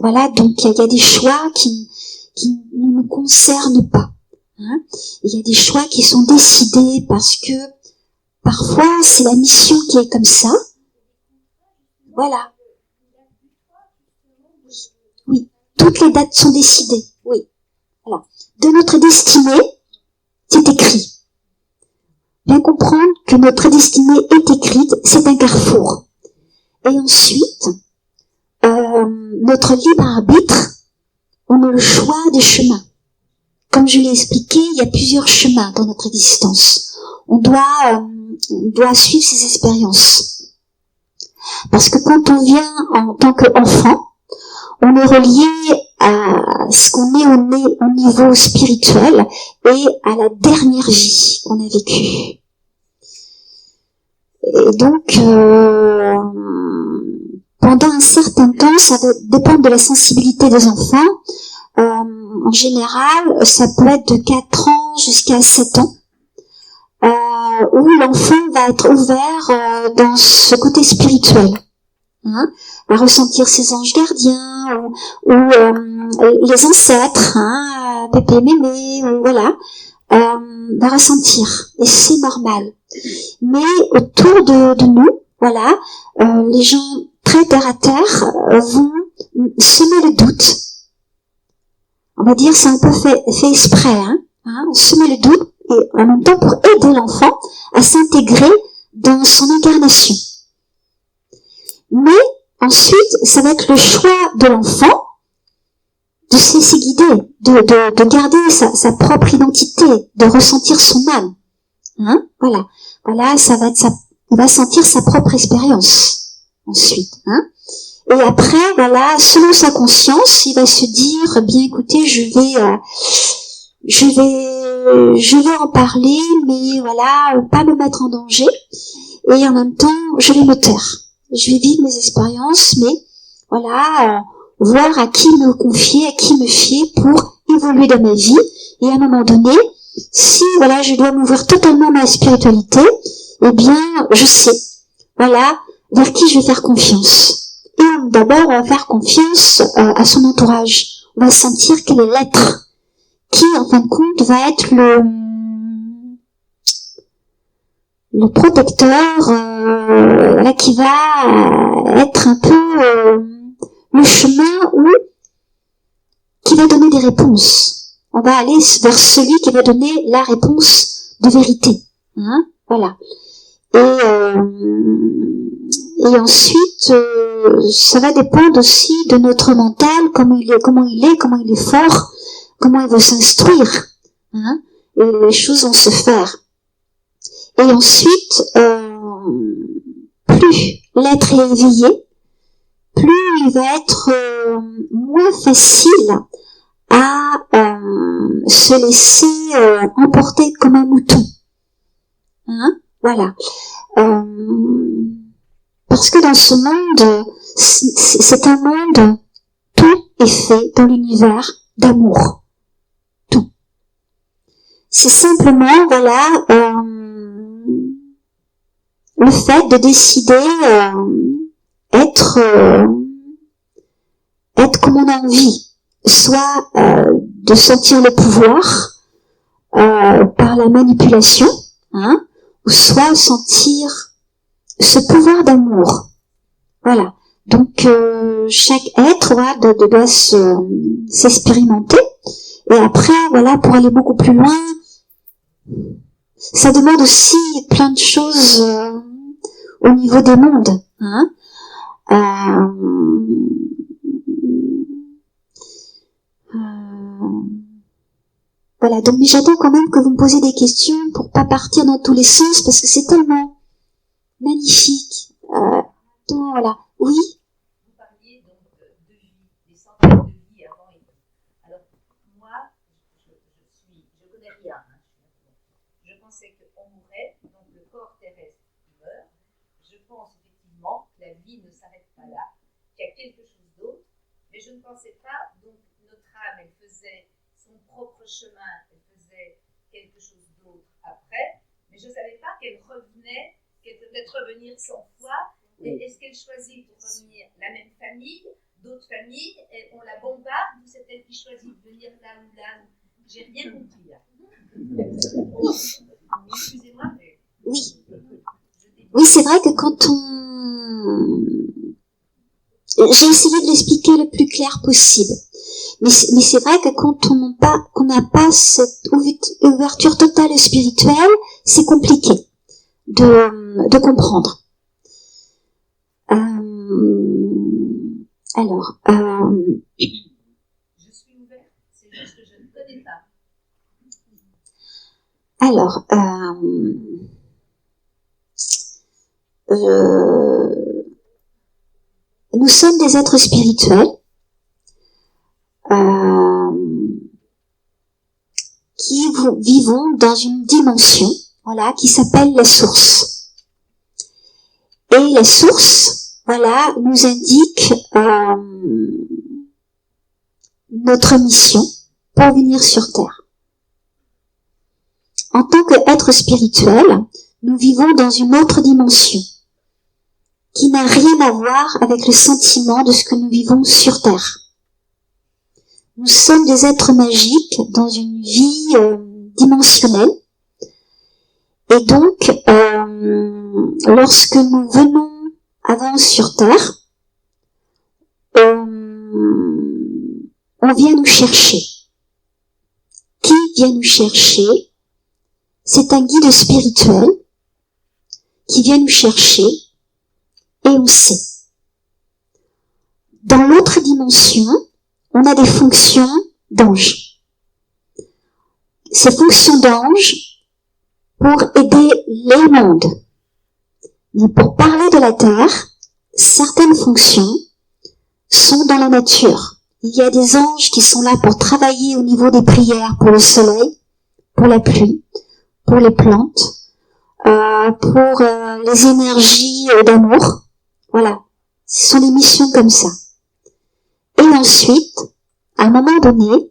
voilà, donc il y a des choix qui ne nous concernent pas. Hein. Il y a des choix qui sont décidés parce que parfois c'est la mission qui est comme ça. Voilà. Oui, toutes les dates sont décidées. Oui. Voilà. De notre destinée, c'est écrit. Bien comprendre que notre destinée est écrite, c'est un carrefour. Et ensuite, notre libre arbitre, on a le choix des chemins. Comme je l'ai expliqué, il y a plusieurs chemins dans notre existence. On doit suivre ces expériences. Parce que quand on vient en tant qu'enfant, on est relié à ce qu'on est au niveau spirituel et à la dernière vie qu'on a vécue. Et donc, pendant un certain temps, ça va dépendre de la sensibilité des enfants. En général, ça peut être de 4 ans jusqu'à 7 ans, où l'enfant va être ouvert dans ce côté spirituel. Hein, va ressentir ses anges gardiens ou les ancêtres, hein, pépé, mémé, voilà, va ressentir et c'est normal. Mais autour de nous, voilà, les gens très terre à terre vont semer le doute. On va dire c'est un peu fait exprès, hein, semer le doute et en même temps pour aider l'enfant à s'intégrer dans son incarnation. Mais ensuite, ça va être le choix de l'enfant de se laisser guider, de garder sa propre identité, de ressentir son âme. Hein, voilà, ça va être il va sentir sa propre expérience ensuite. Hein. Et après, voilà, selon sa conscience, il va se dire, bien écoutez, je vais en parler, mais voilà, pas me mettre en danger. Et en même temps, je vais me taire. Je vais vivre mes expériences, mais voilà, voir à qui me confier, à qui me fier pour évoluer dans ma vie. Et à un moment donné, si voilà, je dois m'ouvrir totalement à ma spiritualité, eh bien, je sais, voilà, vers qui je vais faire confiance. Et d'abord, on va faire confiance à son entourage. On va sentir quel est l'être qui, en fin de compte, va être le protecteur, voilà, qui va être un peu le chemin qui va donner des réponses. On va aller vers celui qui va donner la réponse de vérité. Hein, voilà. Et ensuite, ça va dépendre aussi de notre mental, comment il est fort, comment il veut s'instruire. Hein, et les choses vont se faire. Et ensuite, plus l'être est éveillé, plus il va être moins facile à se laisser emporter comme un mouton. Hein, voilà. Parce que dans ce monde, c'est un monde, tout est fait dans l'univers d'amour. Tout. C'est simplement, voilà, le fait de décider être comme on a envie, soit de sentir le pouvoir par la manipulation, hein, ou soit sentir ce pouvoir d'amour. Voilà. Donc chaque être doit s'expérimenter. Et après, voilà, pour aller beaucoup plus loin, ça demande aussi plein de choses au niveau des mondes. Hein. Voilà, donc mais j'attends quand même que vous me posiez des questions pour pas partir dans tous les sens parce que c'est tellement magnifique. Donc voilà, oui. Vous parliez donc de vie, des centaines de vies avant et tout. Alors moi, je connais rien. Hein. je pensais qu'on mourrait, donc le corps terrestre meurt. Je pense effectivement que la vie ne s'arrête pas là, qu'il y a quelque chose d'autre, mais je ne pensais pas, donc notre âme, elle faisait son propre chemin, elle faisait quelque chose d'autre après, mais je ne savais pas qu'elle revenait, qu'elle peut peut-être revenir 100 fois. Et est-ce qu'elle choisit pour revenir la même famille, d'autres familles, et on la bombarde, ou c'est elle qui choisit de venir là ou là? J'ai rien compris là. Excusez-moi, mais... Oui. Oui, c'est vrai que quand on... J'ai essayé de l'expliquer le plus clair possible. Mais c'est vrai que quand qu'on n'a pas cette ouverture totale spirituelle, c'est compliqué de comprendre. Alors, je suis ouverte, c'est juste que je ne connais pas. Alors, nous sommes des êtres spirituels qui vivons dans une dimension, voilà, qui s'appelle la source. Et la source, voilà, nous indique notre mission pour venir sur Terre. En tant qu'être spirituel, nous vivons dans une autre dimension qui n'a rien à voir avec le sentiment de ce que nous vivons sur Terre. Nous sommes des êtres magiques dans une vie dimensionnelle. Et donc, lorsque nous venons avant sur Terre, on vient nous chercher. Qui vient nous chercher? C'est un guide spirituel qui vient nous chercher et on sait. Dans l'autre dimension, on a des fonctions d'ange. Ces fonctions d'ange pour aider les mondes. Mais pour parler de la Terre, certaines fonctions sont dans la nature. Il y a des anges qui sont là pour travailler au niveau des prières pour le soleil, pour la pluie, pour les plantes, pour les énergies d'amour. Voilà. Ce sont des missions comme ça. Et ensuite, à un moment donné,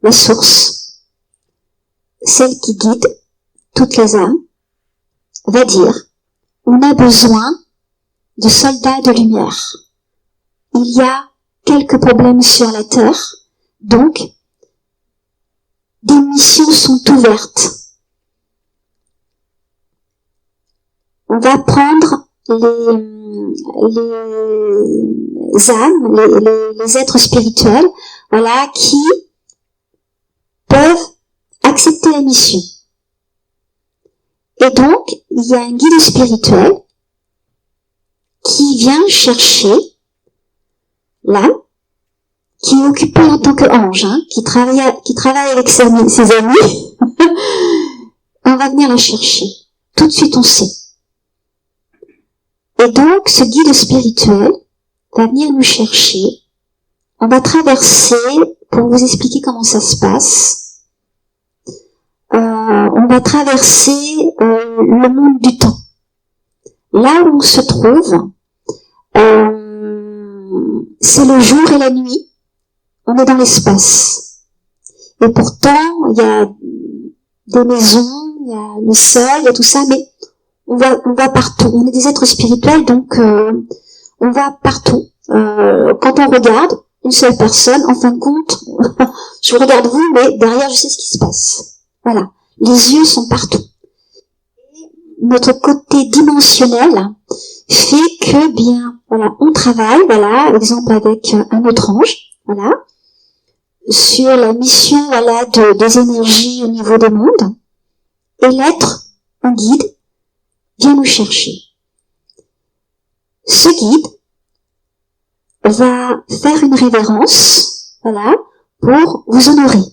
la source, celle qui guide toutes les âmes, va dire, on a besoin de soldats de lumière. Il y a quelques problèmes sur la Terre, donc des missions sont ouvertes. On va prendre les âmes, les êtres spirituels, voilà, qui peuvent accepter la mission. Et donc, il y a un guide spirituel qui vient chercher l'âme, qui est occupé en tant qu'ange, hein, qui travaille avec ses amis. On va venir la chercher. Tout de suite, on sait. Et donc, ce guide spirituel va venir nous chercher. On va traverser, pour vous expliquer comment ça se passe, on va traverser le monde du temps. Là où on se trouve, c'est le jour et la nuit. On est dans l'espace. Et pourtant, il y a des maisons, il y a le sol, il y a tout ça, mais on va partout. On est des êtres spirituels, donc on va partout. Quand on regarde une seule personne, en fin de compte, je vous regarde vous, mais derrière, je sais ce qui se passe. Voilà. Les yeux sont partout. Et notre côté dimensionnel fait que, bien, voilà, on travaille, voilà, exemple avec un autre ange, voilà, sur la mission, voilà, des énergies au niveau des mondes. Et l'être, un guide, vient nous chercher. Ce guide va faire une révérence, voilà, pour vous honorer.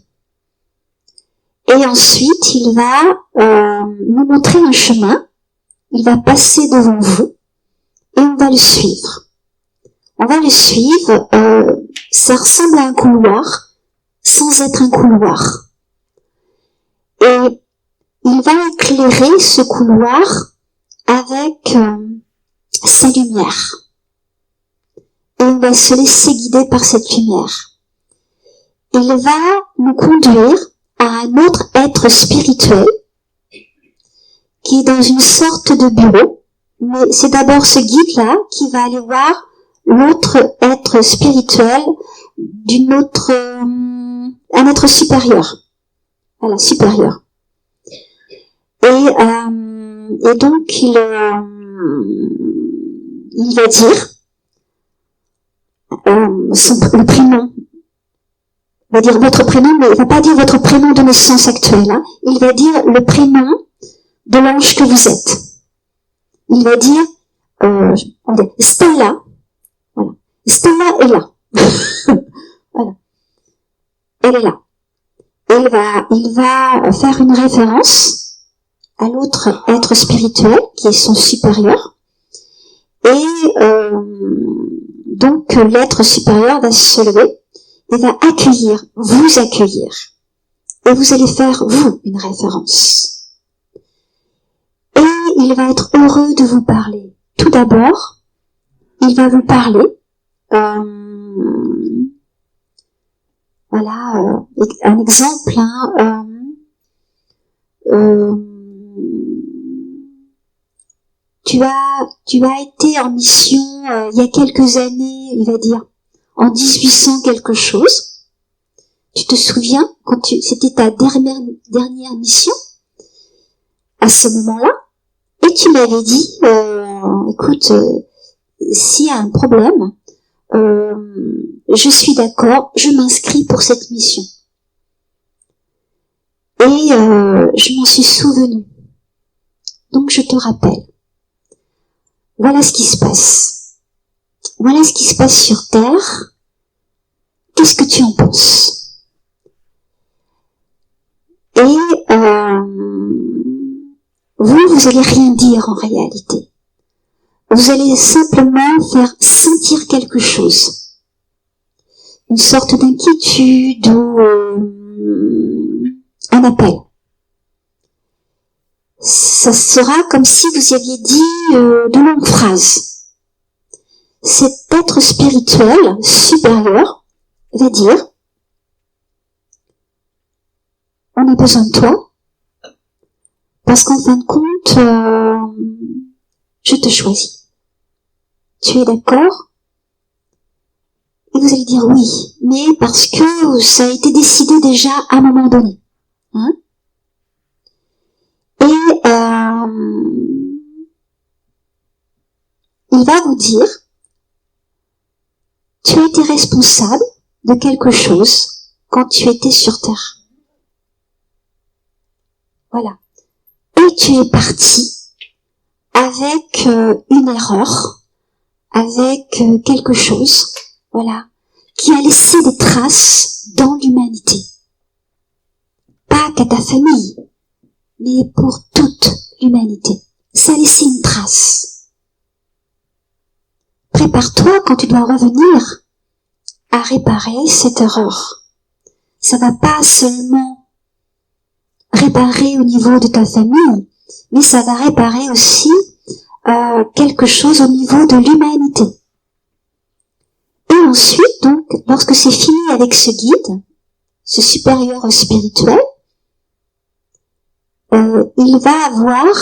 Et ensuite, il va nous montrer un chemin. Il va passer devant vous et on va le suivre. On va le suivre. Ça ressemble à un couloir sans être un couloir. Et il va éclairer ce couloir avec sa lumière. Et on va se laisser guider par cette lumière. Il va nous conduire à un autre être spirituel qui est dans une sorte de bureau. Mais c'est d'abord ce guide-là qui va aller voir l'autre être spirituel un être supérieur. Voilà, supérieur. Et donc il va dire le prénom. Il va dire votre prénom, mais il va pas dire votre prénom de naissance actuel. Hein. Il va dire le prénom de l'ange que vous êtes. Il va dire Stella. Voilà. Stella est là. Voilà. Elle est là. Il va faire une référence à l'autre être spirituel qui est son supérieur. Et donc l'être supérieur va se lever et va vous accueillir. Et vous allez faire, vous, une référence. Et il va être heureux de vous parler. Tout d'abord, il va vous parler. Voilà, un exemple. Hein, tu as été en mission il y a quelques années, il va dire, en 1800 quelque chose. Tu te souviens quand c'était ta dernière mission à ce moment-là, et tu m'avais dit, écoute, s'il y a un problème, je suis d'accord, je m'inscris pour cette mission. Et je m'en suis souvenue. Donc je te rappelle. Voilà ce qui se passe. Voilà ce qui se passe sur Terre. Qu'est-ce que tu en penses? Et vous allez rien dire en réalité. Vous allez simplement faire sentir quelque chose. Une sorte d'inquiétude ou un appel. Ça sera comme si vous aviez dit de longues phrases. Cet être spirituel supérieur va dire on a besoin de toi parce qu'en fin de compte je te choisis. Tu es d'accord? Et vous allez dire oui, mais parce que ça a été décidé déjà à un moment donné. Hein? Et il va vous dire, tu as été responsable de quelque chose quand tu étais sur Terre. Voilà. Et tu es parti avec une erreur, avec quelque chose, voilà, qui a laissé des traces dans l'humanité. Pas qu'à ta famille, mais pour toute l'humanité. Ça a laissé une trace. Prépare-toi quand tu dois revenir à réparer cette erreur. Ça va pas seulement réparer au niveau de ta famille, mais ça va réparer aussi quelque chose au niveau de l'humanité. Et ensuite, donc, lorsque c'est fini avec ce guide, ce supérieur spirituel, il va avoir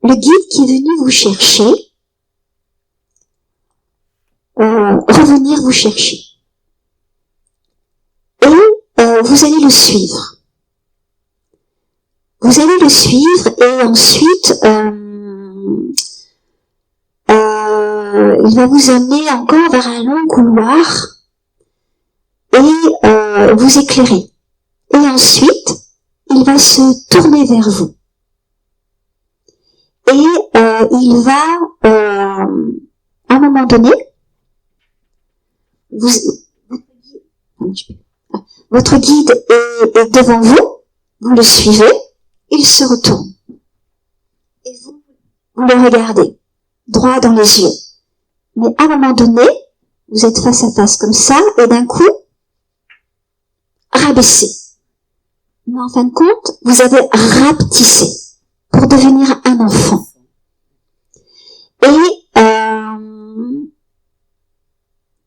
le guide qui est venu vous chercher, revenir vous chercher. Et vous allez le suivre. Vous allez le suivre et ensuite il va vous amener encore vers un long couloir et vous éclairer. Et ensuite, il va se tourner vers vous. Et il va, à un moment donné, votre guide est devant vous, vous le suivez, il se retourne. Et vous le regardez, droit dans les yeux. Mais à un moment donné, vous êtes face à face comme ça, et d'un coup, rabaissé. Mais en fin de compte, vous avez rapetissé pour devenir un enfant. Et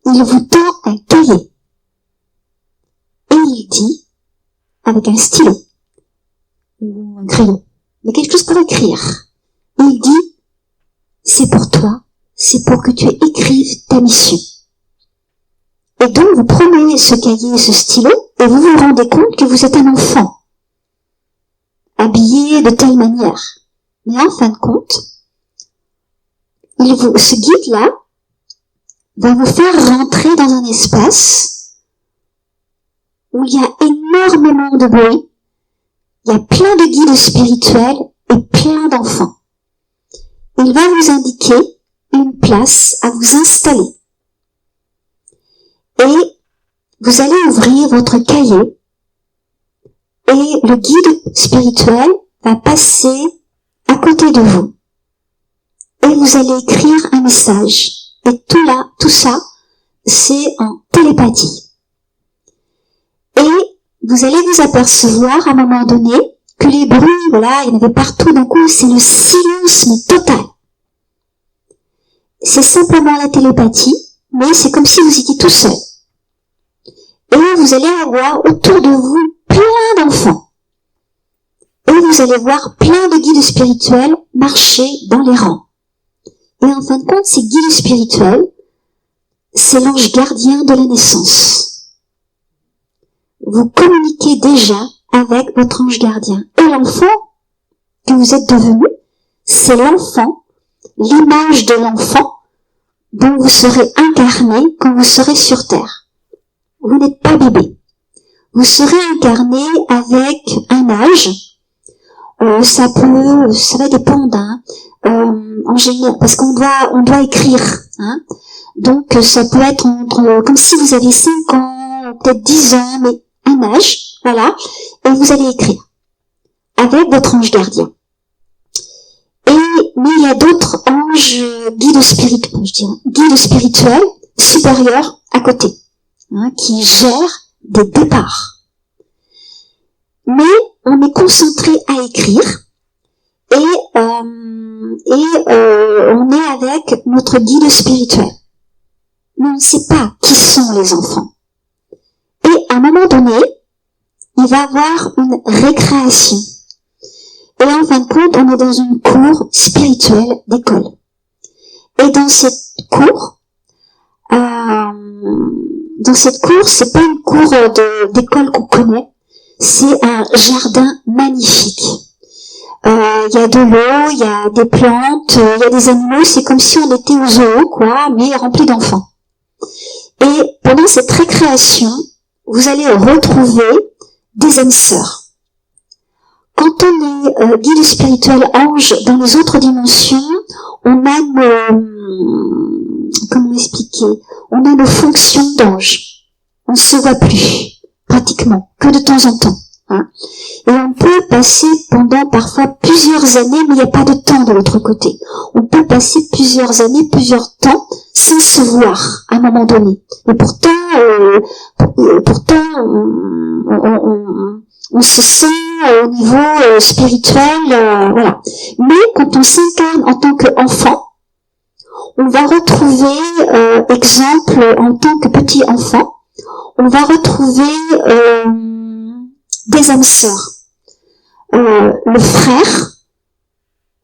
il vous tend un cahier. Et il dit, avec un stylo, ou un crayon, mais quelque chose pour écrire. Et il dit, c'est pour toi, c'est pour que tu écrives ta mission. Et donc, vous prenez ce cahier et ce stylo, et vous vous rendez compte que vous êtes un enfant, habillé de telle manière. Mais en fin de compte, ce guide-là va vous faire rentrer dans un espace où il y a énormément de bruit, il y a plein de guides spirituels et plein d'enfants. Il va vous indiquer une place à vous installer. Et vous allez ouvrir votre cahier et le guide spirituel va passer à côté de vous. Et vous allez écrire un message. Et tout ça, c'est en télépathie. Et vous allez vous apercevoir à un moment donné que les bruits, voilà, il y en avait partout d'un coup, c'est le silence mais total. C'est simplement la télépathie, mais c'est comme si vous étiez tout seul. Et vous allez avoir autour de vous plein d'enfants. Et vous allez voir plein de guides spirituels marcher dans les rangs. Et en fin de compte, ces guides spirituels, c'est l'ange gardien de la naissance. Vous communiquez déjà avec votre ange gardien. Et l'enfant que vous êtes devenu, c'est l'enfant, l'image de l'enfant dont vous serez incarné quand vous serez sur Terre. Vous n'êtes pas bébé. Vous serez incarné avec un âge. Ça va dépendre, hein. En général, parce qu'on doit écrire, hein. Donc, ça peut être comme si vous aviez 5 ans, peut-être 10 ans, mais un âge, voilà. Et vous allez écrire. Avec votre ange gardien. Mais il y a d'autres anges, guides spirituels, supérieurs à côté, hein, qui gèrent des départs. Mais on est concentré à écrire et on est avec notre guide spirituel. Mais on ne sait pas qui sont les enfants. Et à un moment donné, il va y avoir une récréation. Et en fin de compte, on est dans une cour spirituelle d'école. Et dans cette cour, c'est pas une cour d'école qu'on connaît. C'est un jardin magnifique. Il y a de l'eau, il y a des plantes, il y a des animaux. C'est comme si on était au zoo, quoi, mais rempli d'enfants. Et pendant cette récréation, vous allez retrouver des âmes sœurs. Quand on est guide spirituel ange dans les autres dimensions, on a on a nos fonctions d'ange. On ne se voit plus, pratiquement, que de temps en temps. Hein. Et on peut passer pendant parfois plusieurs années, mais il n'y a pas de temps de l'autre côté. On peut passer plusieurs années, plusieurs temps, sans se voir à un moment donné. Et pourtant on se sent au niveau spirituel, voilà. Mais quand on s'incarne en tant qu'enfant, on va retrouver, exemple, en tant que petit enfant, on va retrouver des âmes sœurs. Le frère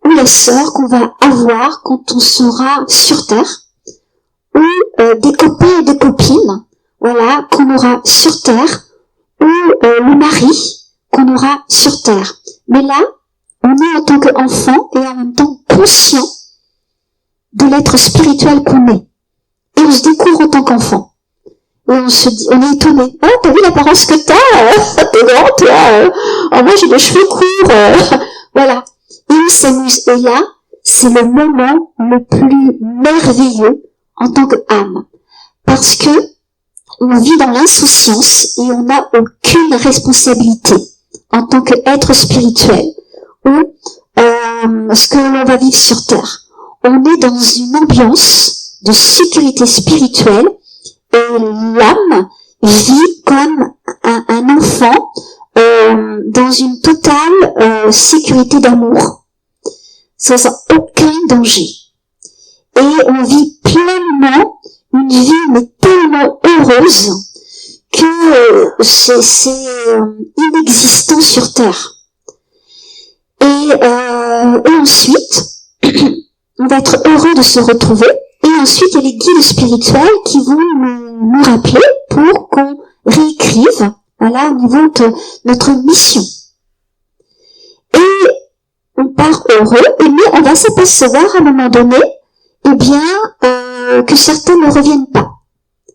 ou la sœur qu'on va avoir quand on sera sur Terre, ou des copains et des copines, voilà, qu'on aura sur Terre, ou le mari qu'on aura sur Terre. Mais là, on est en tant qu'enfant et en même temps conscient de l'être spirituel qu'on est. Et on se découvre en tant qu'enfant. Et on est étonné. Oh, t'as vu l'apparence que t'as? T'es grand, toi. Oh, moi, j'ai les cheveux courts. Voilà. Et on s'amuse. Et là, c'est le moment le plus merveilleux en tant qu'âme. Parce que on vit dans l'insouciance et on n'a aucune responsabilité en tant qu'être spirituel ou ce que l'on va vivre sur Terre. On est dans une ambiance de sécurité spirituelle et l'âme vit comme un enfant dans une totale sécurité d'amour, sans aucun danger. Et on vit pleinement une vie mais tellement heureuse que c'est inexistant sur Terre. Et ensuite, on va être heureux de se retrouver. Et ensuite, il y a les guides spirituels qui vont nous rappeler pour qu'on réécrive, voilà, au niveau de notre mission. Et on part heureux, mais on va s'apercevoir à un moment donné, eh bien, que certains ne reviennent pas.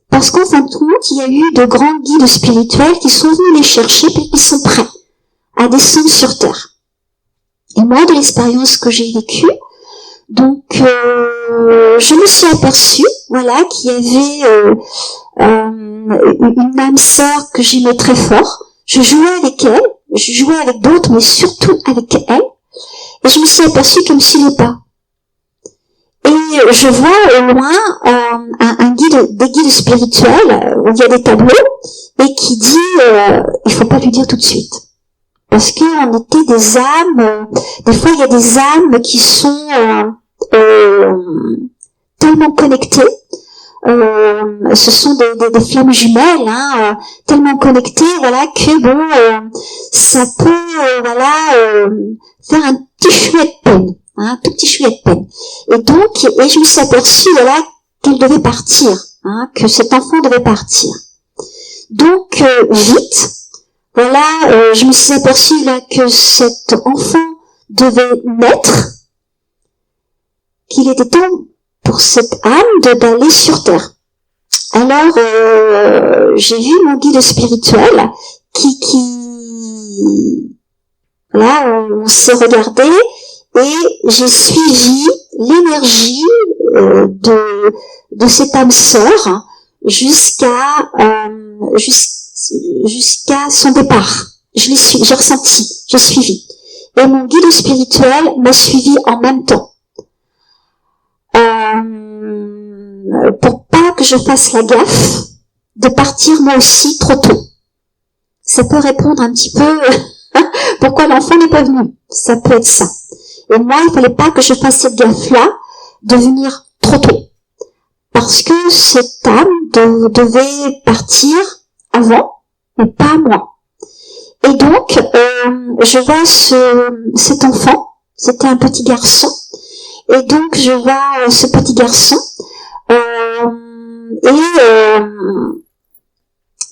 Parce qu'en fin de compte, il y a eu de grands guides spirituels qui sont venus les chercher et qui sont prêts à descendre sur Terre. Et moi, de l'expérience que j'ai vécue, donc je me suis aperçue, voilà, qu'il y avait une âme sœur que j'aimais très fort. Je jouais avec elle, je jouais avec d'autres, mais surtout avec elle. Et je me suis aperçue qu'elle me suivait pas. Et je vois au loin un guide, des guides spirituels où il y a des tableaux et qui dit il faut pas lui dire tout de suite. Parce qu'on était des âmes, des fois il y a des âmes qui sont tellement connectées, ce sont des flammes jumelles, hein, tellement connectées, voilà, que bon, ça peut, voilà, faire un petit chouet de peine, hein, un tout petit chouet de peine. Et donc, je me suis aperçue, voilà, qu'elle devait partir, hein, que cet enfant devait partir. Donc, vite, voilà, je me suis aperçue là que cet enfant devait naître, qu'il était temps pour cette âme d'aller sur Terre. Alors, j'ai vu mon guide spirituel qui voilà, on s'est regardé et j'ai suivi l'énergie de cette âme sœur jusqu'à son départ. J'ai ressenti, j'ai suivi. Et mon guide spirituel m'a suivi en même temps. Pour pas que je fasse la gaffe de partir moi aussi trop tôt. Ça peut répondre un petit peu pourquoi l'enfant n'est pas venu. Ça peut être ça. Et moi, il fallait pas que je fasse cette gaffe-là de venir trop tôt. Parce que cette âme devait partir avant, mais pas moi. Et donc, je vois cet enfant, c'était un petit garçon, et donc je vois ce petit garçon,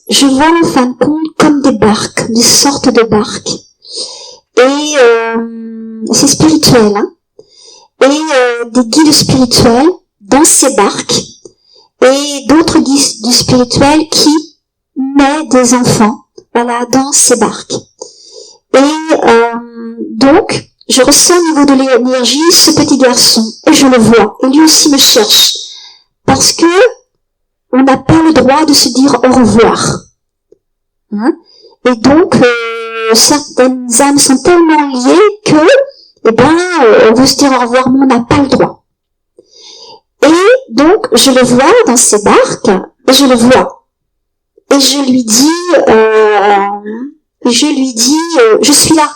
je vois en fin de compte comme des barques, des sortes de barques, et c'est spirituel, hein, et des guides spirituels dans ces barques, et d'autres guides spirituels qui mettent des enfants, voilà, dans ces barques. Et donc, je ressens au niveau de l'énergie ce petit garçon, et je le vois, et lui aussi me cherche, parce que on n'a pas le droit de se dire au revoir. Hein? Et donc, certaines âmes sont tellement liées que, eh ben, on veut se dire au revoir, mais on n'a pas le droit. Et donc, je le vois dans ces barques, et je le vois. Et je lui dis, je suis là.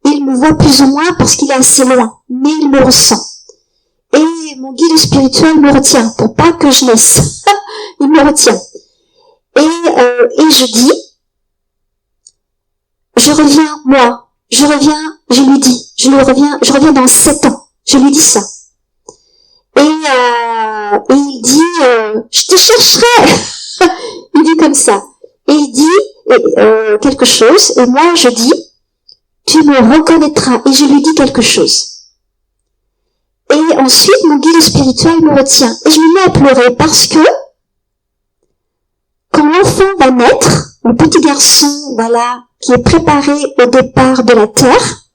Il me voit plus ou moins parce qu'il est assez loin, mais il me ressent. Et mon guide spirituel me retient pour pas que je laisse. Il me retient. Et je dis, je reviens, moi, je lui dis, je reviens dans 7 ans. Je lui dis ça. Et il dit, je te chercherai. Il dit comme ça. Et il dit quelque chose, et moi je dis, tu me reconnaîtras, et je lui dis quelque chose. Et ensuite, mon guide spirituel me retient, et je me mets à pleurer, parce que, quand l'enfant va naître, le petit garçon, voilà, qui est préparé au départ de la terre,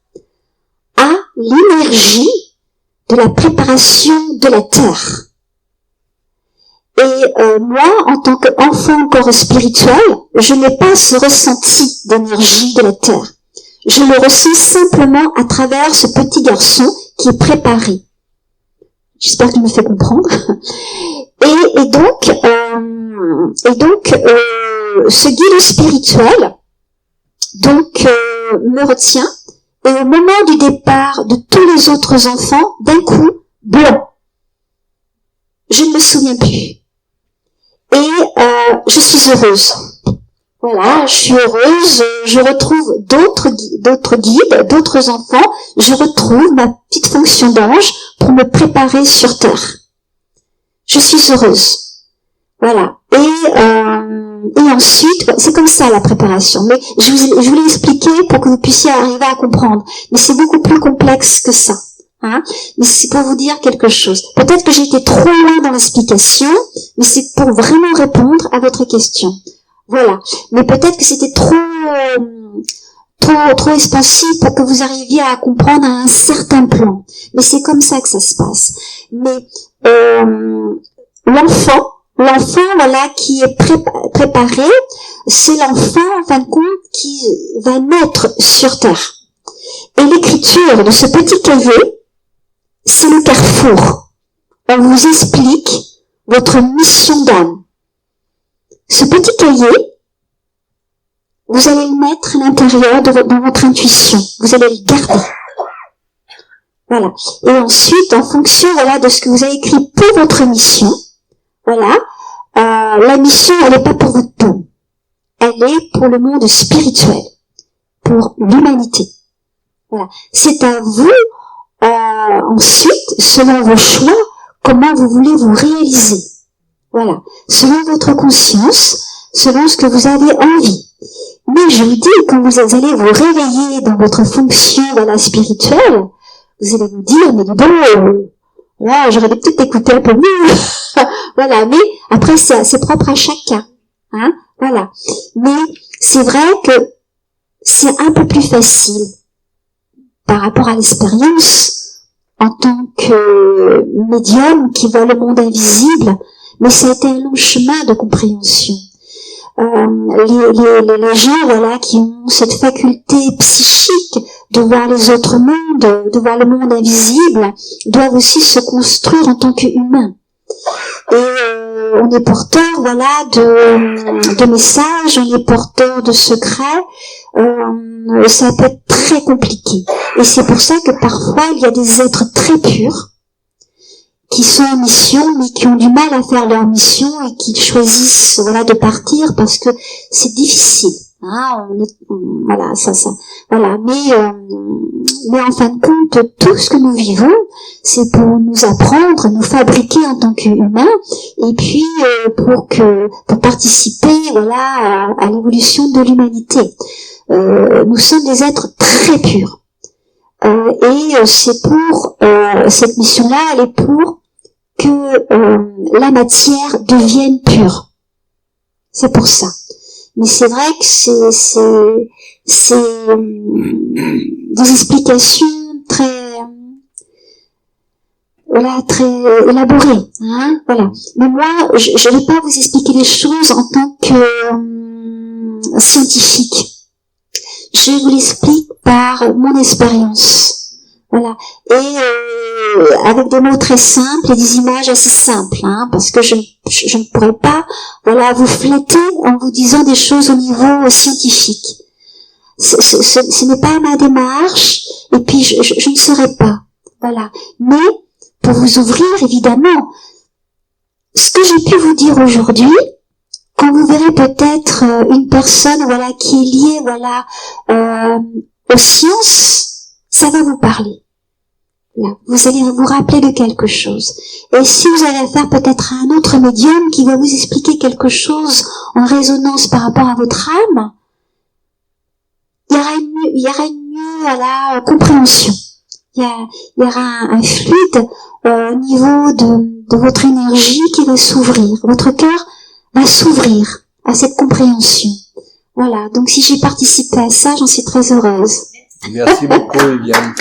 a l'énergie de la préparation de la terre. Et moi, en tant qu'enfant encore spirituel, je n'ai pas ce ressenti d'énergie de la terre. Je le ressens simplement à travers ce petit garçon qui est préparé. J'espère que je me fais comprendre. Et donc, ce guide spirituel donc me retient. Et au moment du départ de tous les autres enfants, d'un coup, blanc. Je ne me souviens plus. Et je suis heureuse. Voilà, je suis heureuse, je retrouve d'autres guides, d'autres enfants, je retrouve ma petite fonction d'ange pour me préparer sur Terre. Je suis heureuse. Voilà. Et ensuite, c'est comme ça la préparation. Mais je voulais expliquer pour que vous puissiez arriver à comprendre. Mais c'est beaucoup plus complexe que ça. Hein, mais c'est pour vous dire quelque chose. Peut-être que j'ai été trop loin dans l'explication, mais c'est pour vraiment répondre à votre question. Voilà. Mais peut-être que c'était trop expansif pour que vous arriviez à comprendre à un certain plan. Mais c'est comme ça que ça se passe. Mais l'enfant, voilà, qui est préparé, c'est l'enfant, en fin de compte, qui va naître sur Terre. Et l'écriture de ce petit cahier, c'est le carrefour. On vous explique votre mission d'âme. Ce petit cahier, vous allez le mettre à l'intérieur dans votre intuition. Vous allez le garder. Voilà. Et ensuite, en fonction, voilà, de ce que vous avez écrit pour votre mission, voilà, la mission, elle n'est pas pour votre peau. Elle est pour le monde spirituel. Pour l'humanité. Voilà. C'est à vous, ensuite, selon vos choix, comment vous voulez vous réaliser. Voilà. Selon votre conscience, selon ce que vous avez envie. Mais je vous dis, quand vous allez vous réveiller dans votre fonction, voilà, spirituelle, vous allez vous dire, mais dis donc, là, j'aurais peut-être écouté un peu mieux. Voilà. Mais après, c'est propre à chacun. Hein. Voilà. Mais c'est vrai que c'est un peu plus facile par rapport à l'expérience en tant que médium qui voit le monde invisible, mais ça a été un long chemin de compréhension. Les gens, voilà, qui ont cette faculté psychique de voir les autres mondes, de voir le monde invisible, doivent aussi se construire en tant qu'humains. Et on est porteur, voilà, de messages, on est porteur de secrets. Ça peut être très compliqué. Et c'est pour ça que parfois il y a des êtres très purs qui sont en mission, mais qui ont du mal à faire leur mission et qui choisissent, voilà, de partir parce que c'est difficile. Hein, voilà, voilà. Mais en fin de compte, tout ce que nous vivons, c'est pour nous apprendre, nous fabriquer en tant qu'humains, et puis pour participer, voilà, à l'évolution de l'humanité. Nous sommes des êtres très purs. Et c'est pour cette mission-là, elle est pour que la matière devienne pure. C'est pour ça. Mais c'est vrai que c'est des explications très élaborées, hein, voilà. Mais moi, je ne vais pas vous expliquer les choses en tant que scientifique. Je vous l'explique par mon expérience. Voilà. Et avec des mots très simples et des images assez simples, hein, parce que je ne pourrais pas, voilà, vous flatter en vous disant des choses au niveau scientifique. Ce n'est pas ma démarche, et puis je ne saurais pas. Voilà. Mais pour vous ouvrir, évidemment, ce que j'ai pu vous dire aujourd'hui, quand vous verrez peut-être une personne, voilà, qui est liée, voilà, aux sciences, ça va vous parler. Là, vous allez vous rappeler de quelque chose. Et si vous avez affaire peut-être à un autre médium qui va vous expliquer quelque chose en résonance par rapport à votre âme, il y aura une mieux à la compréhension. Il y aura un fluide au niveau de votre énergie qui va s'ouvrir. Votre cœur va s'ouvrir à cette compréhension. Voilà. Donc si j'ai participé à ça, j'en suis très heureuse. Merci beaucoup, Viviane.